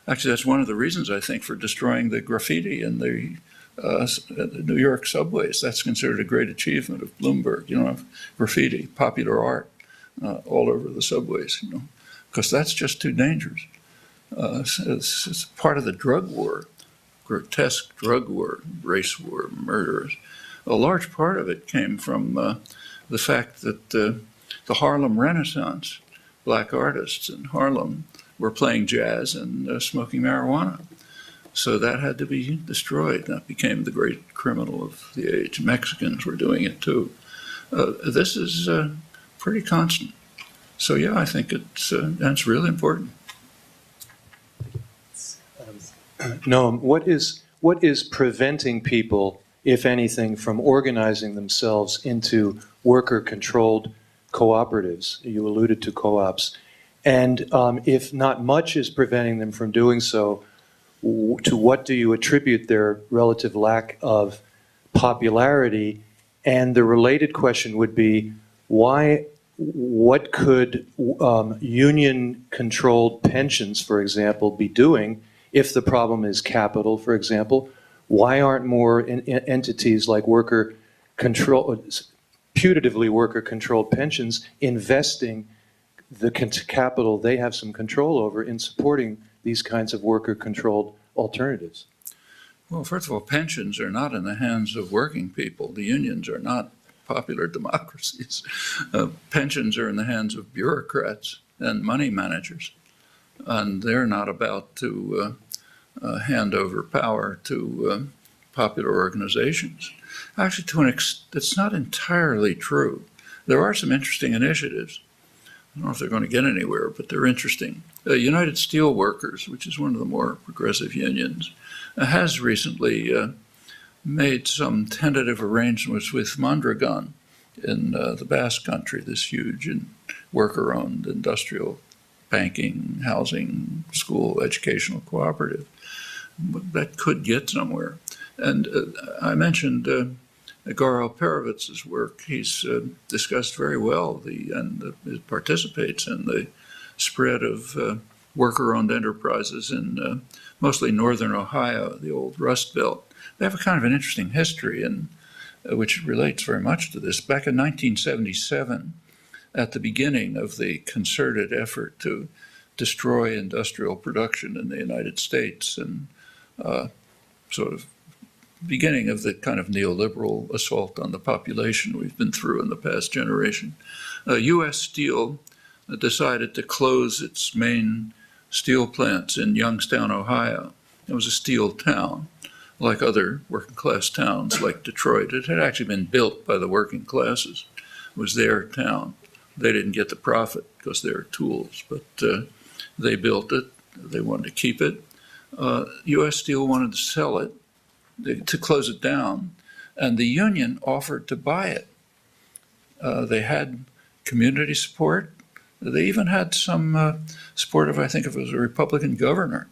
Actually, that's one of the reasons, I think, for destroying the graffiti in the New York subways. That's considered a great achievement of Bloomberg, graffiti, popular art all over the subways, because that's just too dangerous. It's part of the drug war, grotesque drug war, race war, murderers. A large part of it came from the fact that the Harlem Renaissance, black artists in Harlem were playing jazz and smoking marijuana. So that had to be destroyed. That became the great criminal of the age. Mexicans were doing it too. This is pretty constant. So yeah, I think it's really important. Noam, what is preventing people, if anything, from organizing themselves into worker-controlled cooperatives? You alluded to co-ops. And if not much is preventing them from doing so, to what do you attribute their relative lack of popularity? And the related question would be, what could union-controlled pensions, for example, be doing if the problem is capital, for example? Why aren't more entities like putatively worker-controlled pensions investing the capital they have some control over in supporting these kinds of worker-controlled alternatives? Well, first of all, pensions are not in the hands of working people. The unions are not popular democracies. Pensions are in the hands of bureaucrats and money managers, and they're not about to hand over power to popular organizations. Actually, that's not entirely true. There are some interesting initiatives. I don't know if they're going to get anywhere, but they're interesting. United Steelworkers, which is one of the more progressive unions, has recently made some tentative arrangements with Mondragon in the Basque Country, this huge and worker-owned industrial banking, housing, school, educational cooperative. That could get somewhere. And I mentioned Garo Perovitz's work. He's discussed very well and participates in the spread of worker-owned enterprises in mostly northern Ohio, the old Rust Belt. They have a kind of an interesting history, which relates very much to this. Back in 1977, at the beginning of the concerted effort to destroy industrial production in the United States and sort of beginning of the kind of neoliberal assault on the population we've been through in the past generation, U.S. Steel decided to close its main steel plants in Youngstown, Ohio. It was a steel town, like other working class towns like Detroit. It had actually been built by the working classes. It was their town. They didn't get the profit because they were tools, but they built it. They wanted to keep it. U.S. Steel wanted to sell it, to close it down, and the union offered to buy it. They had community support. They even had some support of, I think it was a Republican governor.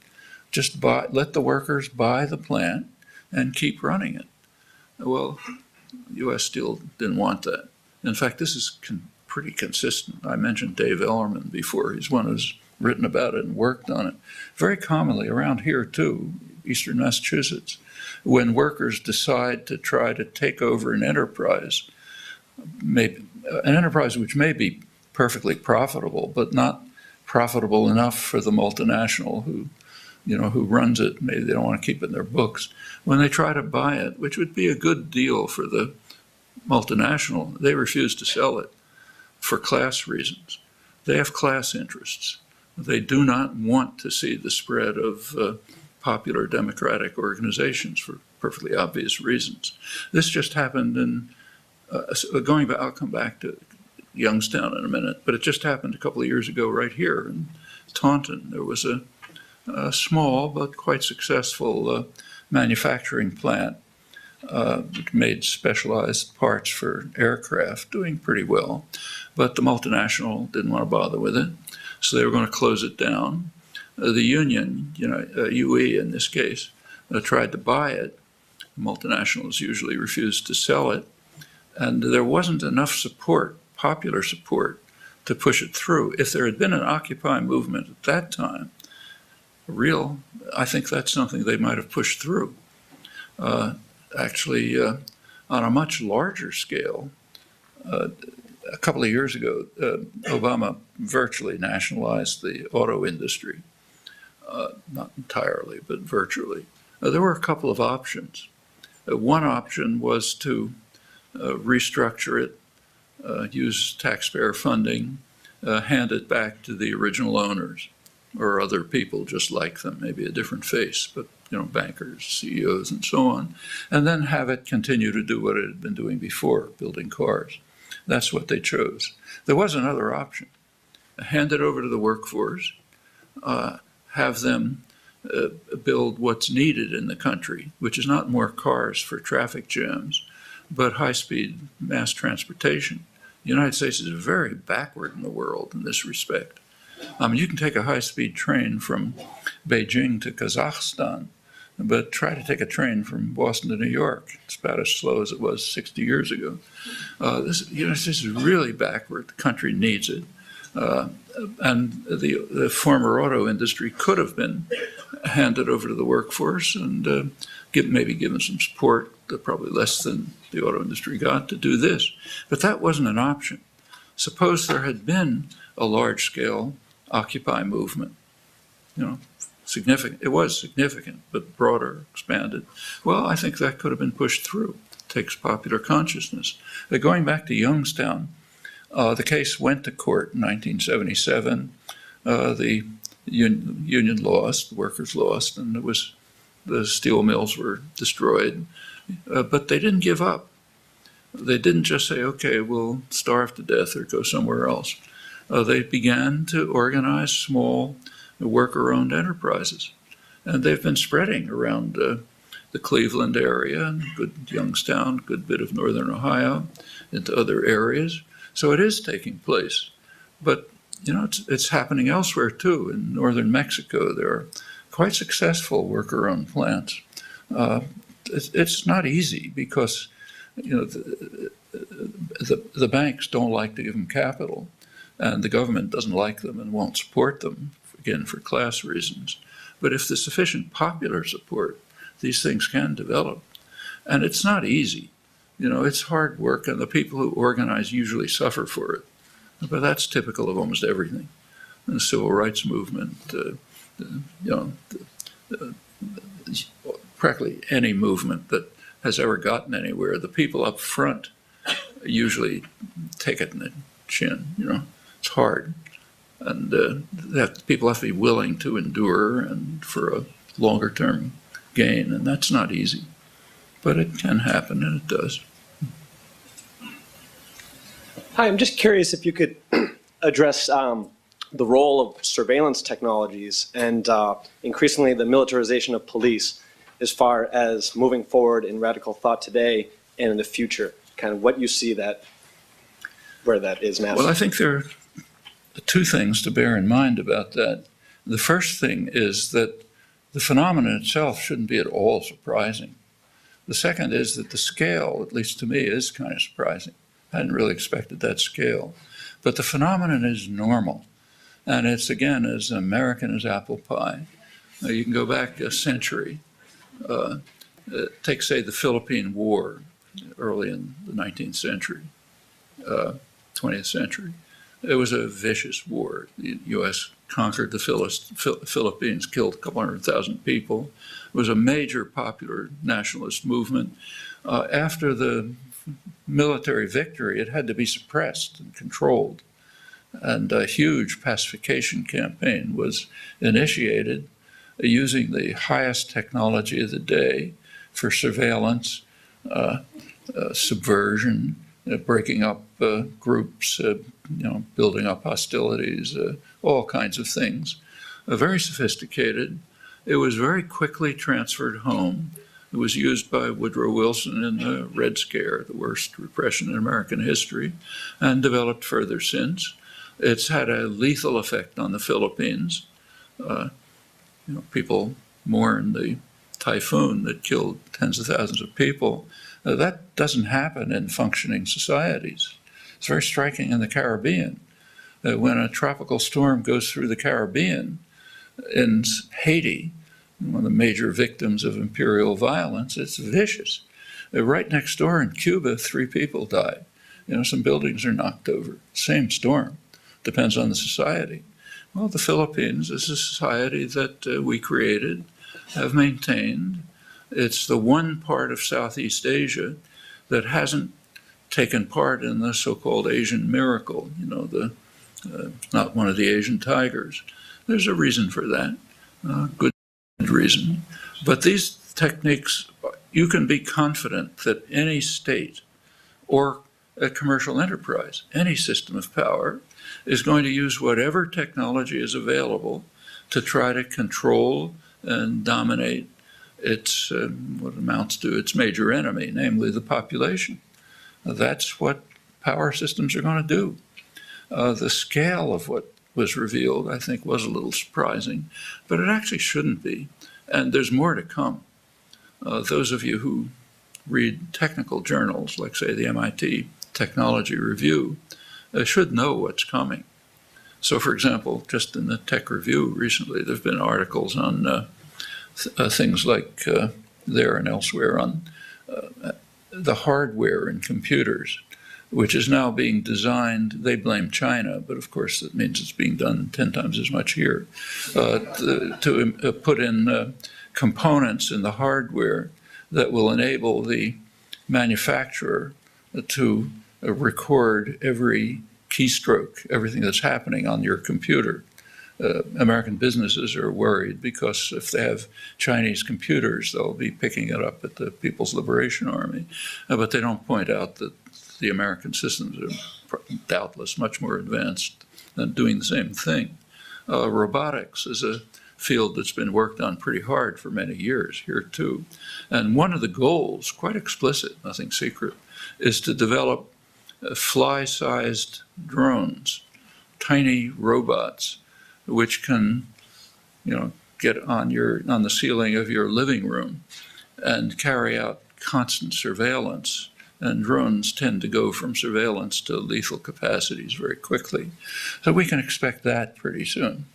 Just let the workers buy the plant and keep running it. Well, U.S. Steel didn't want that. In fact, this is pretty consistent. I mentioned Dave Ellerman before. He's one who's written about it and worked on it. Very commonly around here too, eastern Massachusetts, when workers decide to try to take over an enterprise which may be perfectly profitable, but not profitable enough for the multinational who runs it. Maybe they don't want to keep it in their books. When they try to buy it, which would be a good deal for the multinational, they refuse to sell it for class reasons. They have class interests. They do not want to see the spread of popular democratic organizations for perfectly obvious reasons. This just happened in, I'll come back to Youngstown in a minute, but it just happened a couple of years ago right here in Taunton. There was a small but quite successful manufacturing plant which made specialized parts for aircraft, doing pretty well, but the multinational didn't want to bother with it, so they were going to close it down. The union, UE in this case, tried to buy it. Multinationals usually refused to sell it, and there wasn't enough support, popular support, to push it through. If there had been an Occupy movement at that time, I think that's something they might have pushed through. Actually, on a much larger scale, a couple of years ago, Obama virtually nationalized the auto industry. Not entirely, but virtually. There were a couple of options. One option was to restructure it, use taxpayer funding, hand it back to the original owners or other people just like them, maybe a different face, but bankers, CEOs, and so on, and then have it continue to do what it had been doing before, building cars. That's what they chose. There was another option. Hand it over to the workforce, have them build what's needed in the country, which is not more cars for traffic jams, but high-speed mass transportation. The United States is very backward in the world in this respect. You can take a high-speed train from Beijing to Kazakhstan, but try to take a train from Boston to New York. It's about as slow as it was 60 years ago. This is really backward. The country needs it. And the former auto industry could have been handed over to the workforce and maybe given some support, probably less than the auto industry got, to do this. But that wasn't an option. Suppose there had been a large-scale Occupy movement, significant. It was significant, but broader, expanded. Well, I think that could have been pushed through. It takes popular consciousness. Going back to Youngstown, the case went to court in 1977. The union lost, the workers lost, and it was The steel mills were destroyed, but they didn't give up. They didn't just say, okay, we'll starve to death or go somewhere else. They began to organize small worker-owned enterprises. And they've been spreading around the Cleveland area and good Youngstown, good bit of northern Ohio, into other areas. So it is taking place. But, you know, it's happening elsewhere too. In northern Mexico, there are quite successful worker-owned plants. It's not easy because, you know, the banks don't like to give them capital, and the government doesn't like them and won't support them, again, for class reasons. But if there's sufficient popular support, these things can develop. And it's not easy. You know, it's hard work, and the people who organize usually suffer for it. But that's typical of almost everything. The civil rights movement, practically any movement that has ever gotten anywhere, the people up front usually take it in the chin. You know, it's hard. And that people have to be willing to endure and for a longer term gain, and that's not easy. But it can happen, and it does. Hi, I'm just curious if you could address the role of surveillance technologies and increasingly the militarization of police as far as moving forward in radical thought today and in the future, kind of what you see that, where that is now. Well, I think there are two things to bear in mind about that. The first thing is that the phenomenon itself shouldn't be at all surprising. The second is that the scale, at least to me, is kind of surprising. I hadn't really expected that scale. But the phenomenon is normal. And it's, again, as American as apple pie. Now, you can go back a century. Take, say, the Philippine War, early in the 19th century, 20th century. It was a vicious war. The U.S. conquered the Philippines, killed a couple 100,000 people. It was a major popular nationalist movement. After the military victory, it had to be suppressed and controlled. And a huge pacification campaign was initiated using the highest technology of the day for surveillance, subversion, breaking up groups, building up hostilities, all kinds of things. Very sophisticated. It was very quickly transferred home. It was used by Woodrow Wilson in the Red Scare, the worst repression in American history, and developed further since. It's had a lethal effect on the Philippines. People mourn the typhoon that killed tens of thousands of people. That doesn't happen in functioning societies. It's very striking in the Caribbean. When a tropical storm goes through the Caribbean, in Haiti, one of the major victims of imperial violence, it's vicious. Right next door in Cuba, 3 people died. Some buildings are knocked over. Same storm. Depends on the society. Well, the Philippines is a society that we created, have maintained. It's the one part of Southeast Asia that hasn't taken part in the so-called Asian miracle, not one of the Asian tigers. There's a reason for that, good reason. But these techniques, you can be confident that any state or a commercial enterprise, any system of power, is going to use whatever technology is available to try to control and dominate its, what amounts to its major enemy, namely the population. That's what power systems are going to do. The scale of what was revealed, I think, was a little surprising, but it actually shouldn't be. And there's more to come. Those of you who read technical journals, like, say, the MIT Technology Review, should know what's coming. So, for example, just in the Tech Review recently, there have been articles on things like there and elsewhere on the hardware in computers, which is now being designed. They blame China, but of course that means it's being done 10 times as much here, to put in components in the hardware that will enable the manufacturer to record every keystroke, everything that's happening on your computer. American businesses are worried because if they have Chinese computers, they'll be picking it up at the People's Liberation Army. But they don't point out that the American systems are doubtless much more advanced than doing the same thing. Robotics is a field that's been worked on pretty hard for many years here too. And one of the goals, quite explicit, nothing secret, is to develop fly-sized drones, tiny robots, which can, get on the ceiling of your living room and carry out constant surveillance. And drones tend to go from surveillance to lethal capacities very quickly. So we can expect that pretty soon.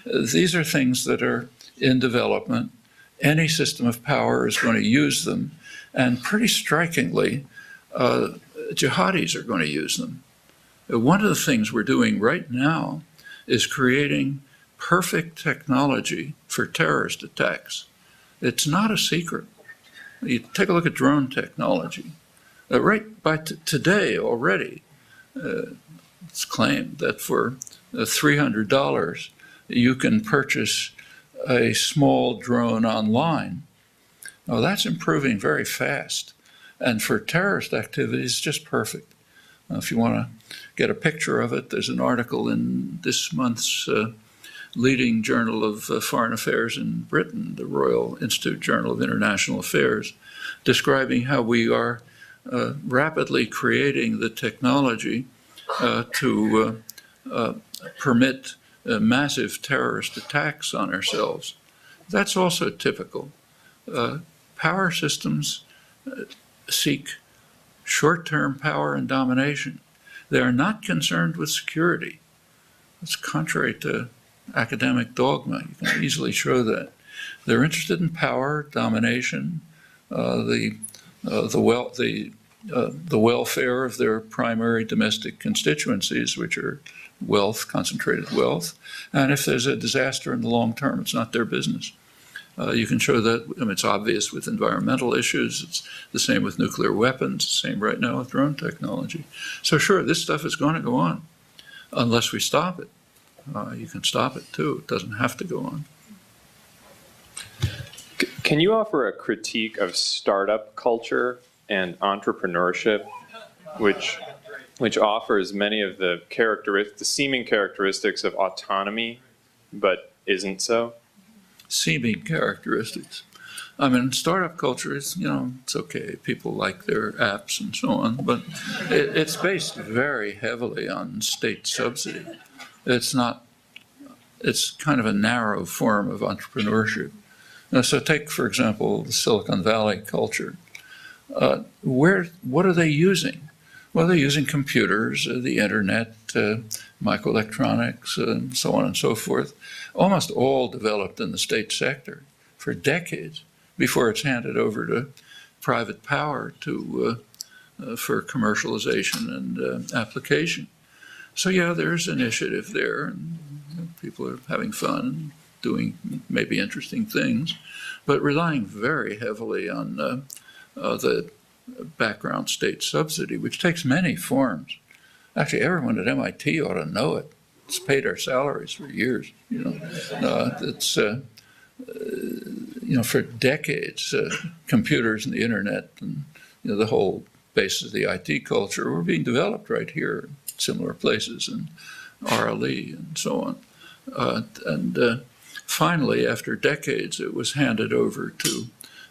These are things that are in development. Any system of power is going to use them. And pretty strikingly, jihadis are going to use them. One of the things we're doing right now is creating perfect technology for terrorist attacks. It's not a secret. You take a look at drone technology. Right by today already, it's claimed that for $300, you can purchase a small drone online. Now, that's improving very fast. And for terrorist activities, it's just perfect. If you want to get a picture of it, there's an article in this month's leading journal of foreign affairs in Britain, the Royal Institute Journal of International Affairs, describing how we are rapidly creating the technology to permit massive terrorist attacks on ourselves. That's also typical. Power systems seek short-term power and domination. They are not concerned with security. It's contrary to academic dogma. You can easily show that. They're interested in power, domination, the welfare of their primary domestic constituencies, which are wealth, concentrated wealth. And if there's a disaster in the long term, it's not their business. You can show that. It's obvious with environmental issues. It's the same with nuclear weapons. The same right now with drone technology. So sure, this stuff is going to go on unless we stop it. You can stop it too. It doesn't have to go on. Can you offer a critique of startup culture and entrepreneurship, which offers many of the seeming characteristics of autonomy, but isn't so? Seeming characteristics. I mean, startup culture is, it's okay. People like their apps and so on, but it's based very heavily on state subsidy. It's kind of a narrow form of entrepreneurship. So take, for example, the Silicon Valley culture. What are they using? Well, they're using computers, the internet, microelectronics, and so on and so forth, almost all developed in the state sector for decades before it's handed over to private power for commercialization and application. So yeah, there's initiative there, and people are having fun and doing maybe interesting things, but relying very heavily on the background state subsidy, which takes many forms. Actually, everyone at MIT ought to know it. It's paid our salaries for years. It's for decades, computers and the internet and the whole basis of the IT culture were being developed right here in similar places in RLE and so on. Finally, after decades, it was handed over to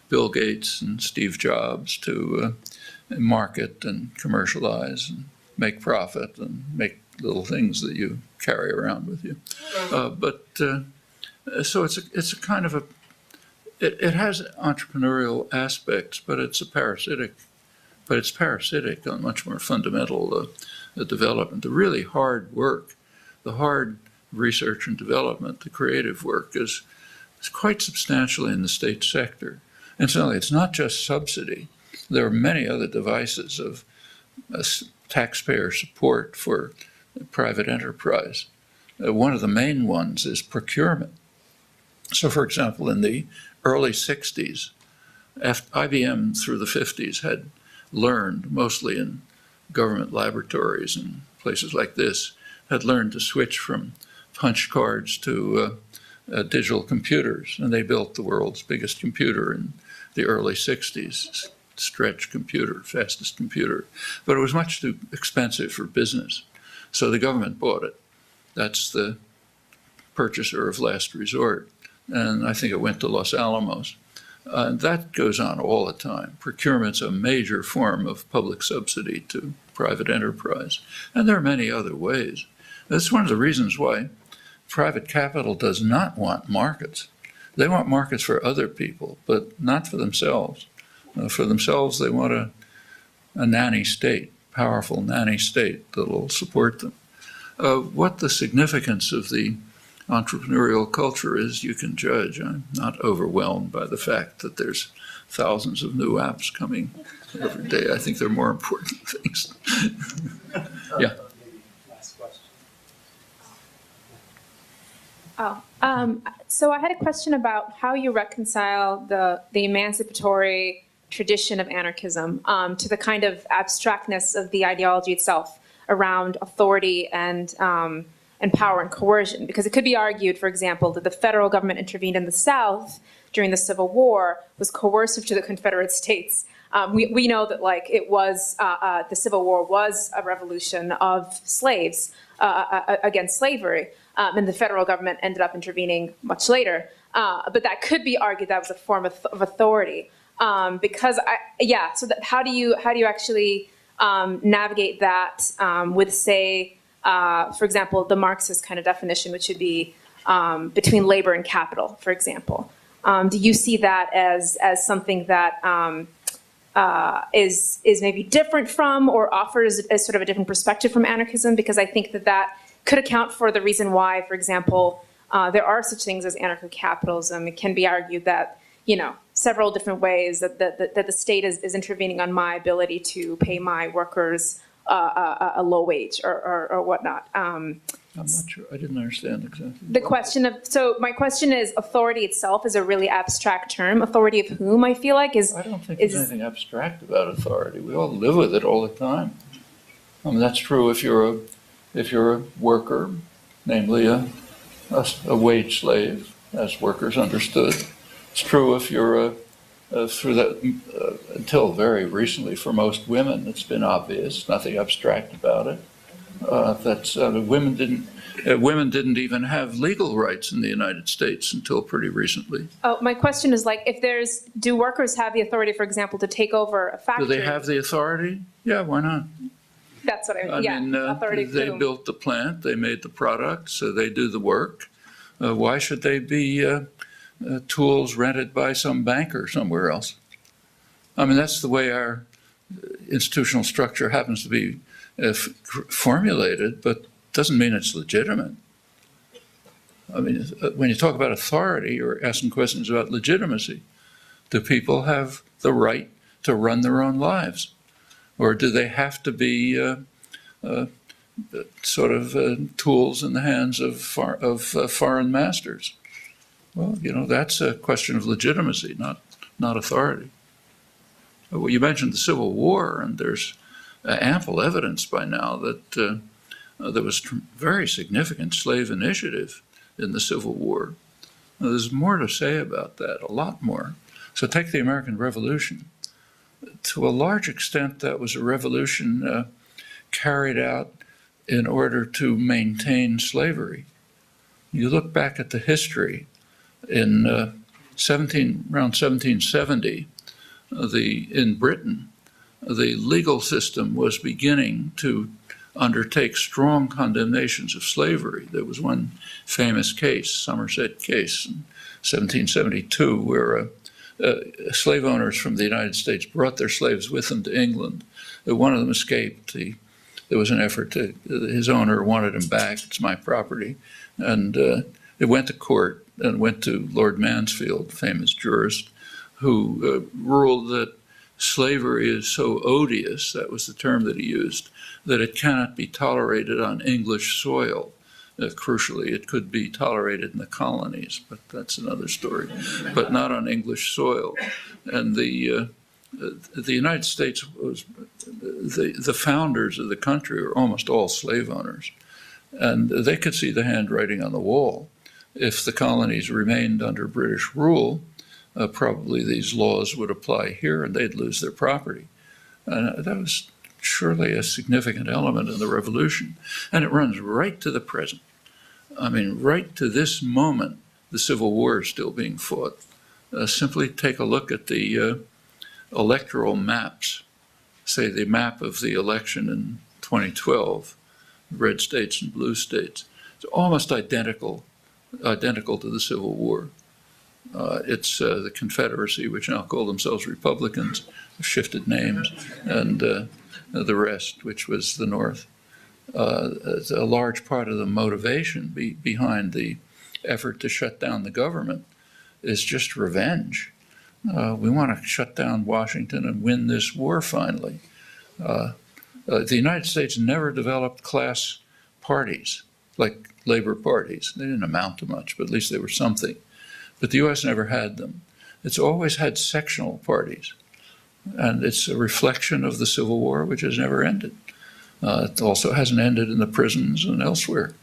Bill Gates and Steve Jobs to market and commercialize and make profit and make little things that you carry around with you. So it's a kind of it has entrepreneurial aspects, but it's parasitic on much more fundamental development. The really hard work, the hard research and development, the creative work is quite substantially in the state sector. Incidentally, it's not just subsidy. There are many other devices of taxpayer support for private enterprise. One of the main ones is procurement. So, for example, in the early 60s, IBM through the 50s had learned, mostly in government laboratories and places like this, had learned to switch from punch cards to digital computers, and they built the world's biggest computer in the early 60s, stretch computer, fastest computer. But it was much too expensive for business, so the government bought it. That's the purchaser of last resort, and I think it went to Los Alamos. That goes on all the time. Procurement's a major form of public subsidy to private enterprise, and there are many other ways. That's one of the reasons why private capital does not want markets. They want markets for other people, but not for themselves. For themselves, they want a nanny state, powerful nanny state that will support them. What the significance of the entrepreneurial culture is, you can judge. I'm not overwhelmed by the fact that there's thousands of new apps coming every day. I think there are more important things. Yeah. So I had a question about how you reconcile the emancipatory tradition of anarchism to the kind of abstractness of the ideology itself around authority and power and coercion. Because it could be argued, for example, that the federal government intervened in the South during the Civil War was coercive to the Confederate States. We know that, like, it was the Civil War was a revolution of slaves against slavery. And the federal government ended up intervening much later. But that could be argued that was a form of authority. Because, so how do you actually navigate that with, say, for example, the Marxist kind of definition, which would be between labor and capital, for example. Do you see that as something that is maybe different from or offers as sort of a different perspective from anarchism? Because I think that could account for the reason why, for example, there are such things as anarcho-capitalism. It can be argued that, several different ways that the state is intervening on my ability to pay my workers a low wage or whatnot. I'm not sure. I didn't understand exactly. The question of, so my question is, authority itself is a really abstract term. Authority of whom, I feel like, is... I don't think there's anything abstract about authority. We all live with it all the time. I mean, that's true if you're a worker, namely a wage slave, as workers understood. It's true if you're until very recently, for most women, it's been obvious, nothing abstract about it. Women didn't even have legal rights in the United States until pretty recently. Oh, my question is, like, do workers have the authority, for example, to take over a factory? Do they have the authority? Yeah, why not? That's what I mean, authority. They built the plant, they made the product, so they do the work. Why should they be tools rented by some banker somewhere else? I mean, that's the way our institutional structure happens to be formulated, but doesn't mean it's legitimate. I mean, when you talk about authority, you're asking questions about legitimacy. Do people have the right to run their own lives? Or do they have to be tools in the hands of foreign masters? Well, that's a question of legitimacy, not authority. Well, you mentioned the Civil War, and there's ample evidence by now that there was very significant slave initiative in the Civil War. Now, there's more to say about that, a lot more. So take the American Revolution. To a large extent, that was a revolution carried out in order to maintain slavery. You look back at the history in around 1770, in Britain, the legal system was beginning to undertake strong condemnations of slavery. There was one famous case, Somerset case, in 1772, where slave owners from the United States brought their slaves with them to England. One of them escaped. There was an effort his owner wanted him back. It's my property. And it went to court and went to Lord Mansfield, famous jurist, who ruled that slavery is so odious, that was the term that he used, that it cannot be tolerated on English soil. Crucially, it could be tolerated in the colonies, but that's another story, but not on English soil. And the United States was, the founders of the country were almost all slave owners. And they could see the handwriting on the wall. If the colonies remained under British rule, probably these laws would apply here and they'd lose their property. And that was surely a significant element in the revolution. And it runs right to the present. I mean, right to this moment, the Civil War is still being fought. Simply take a look at the electoral maps, say the map of the election in 2012, red states and blue states. It's almost identical to the Civil War. It's the Confederacy, which now call themselves Republicans, have shifted names, and the rest, which was the North. A large part of the motivation behind the effort to shut down the government is just revenge. We want to shut down Washington and win this war finally. The United States never developed class parties like labor parties. They didn't amount to much, but at least they were something. But the U.S. never had them. It's always had sectional parties. And it's a reflection of the Civil War, which has never ended. It also hasn't ended in the prisons and elsewhere.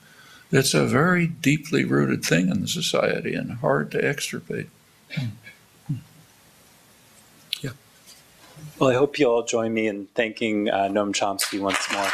It's a very deeply rooted thing in the society and hard to extirpate. Well, I hope you all join me in thanking Noam Chomsky once more.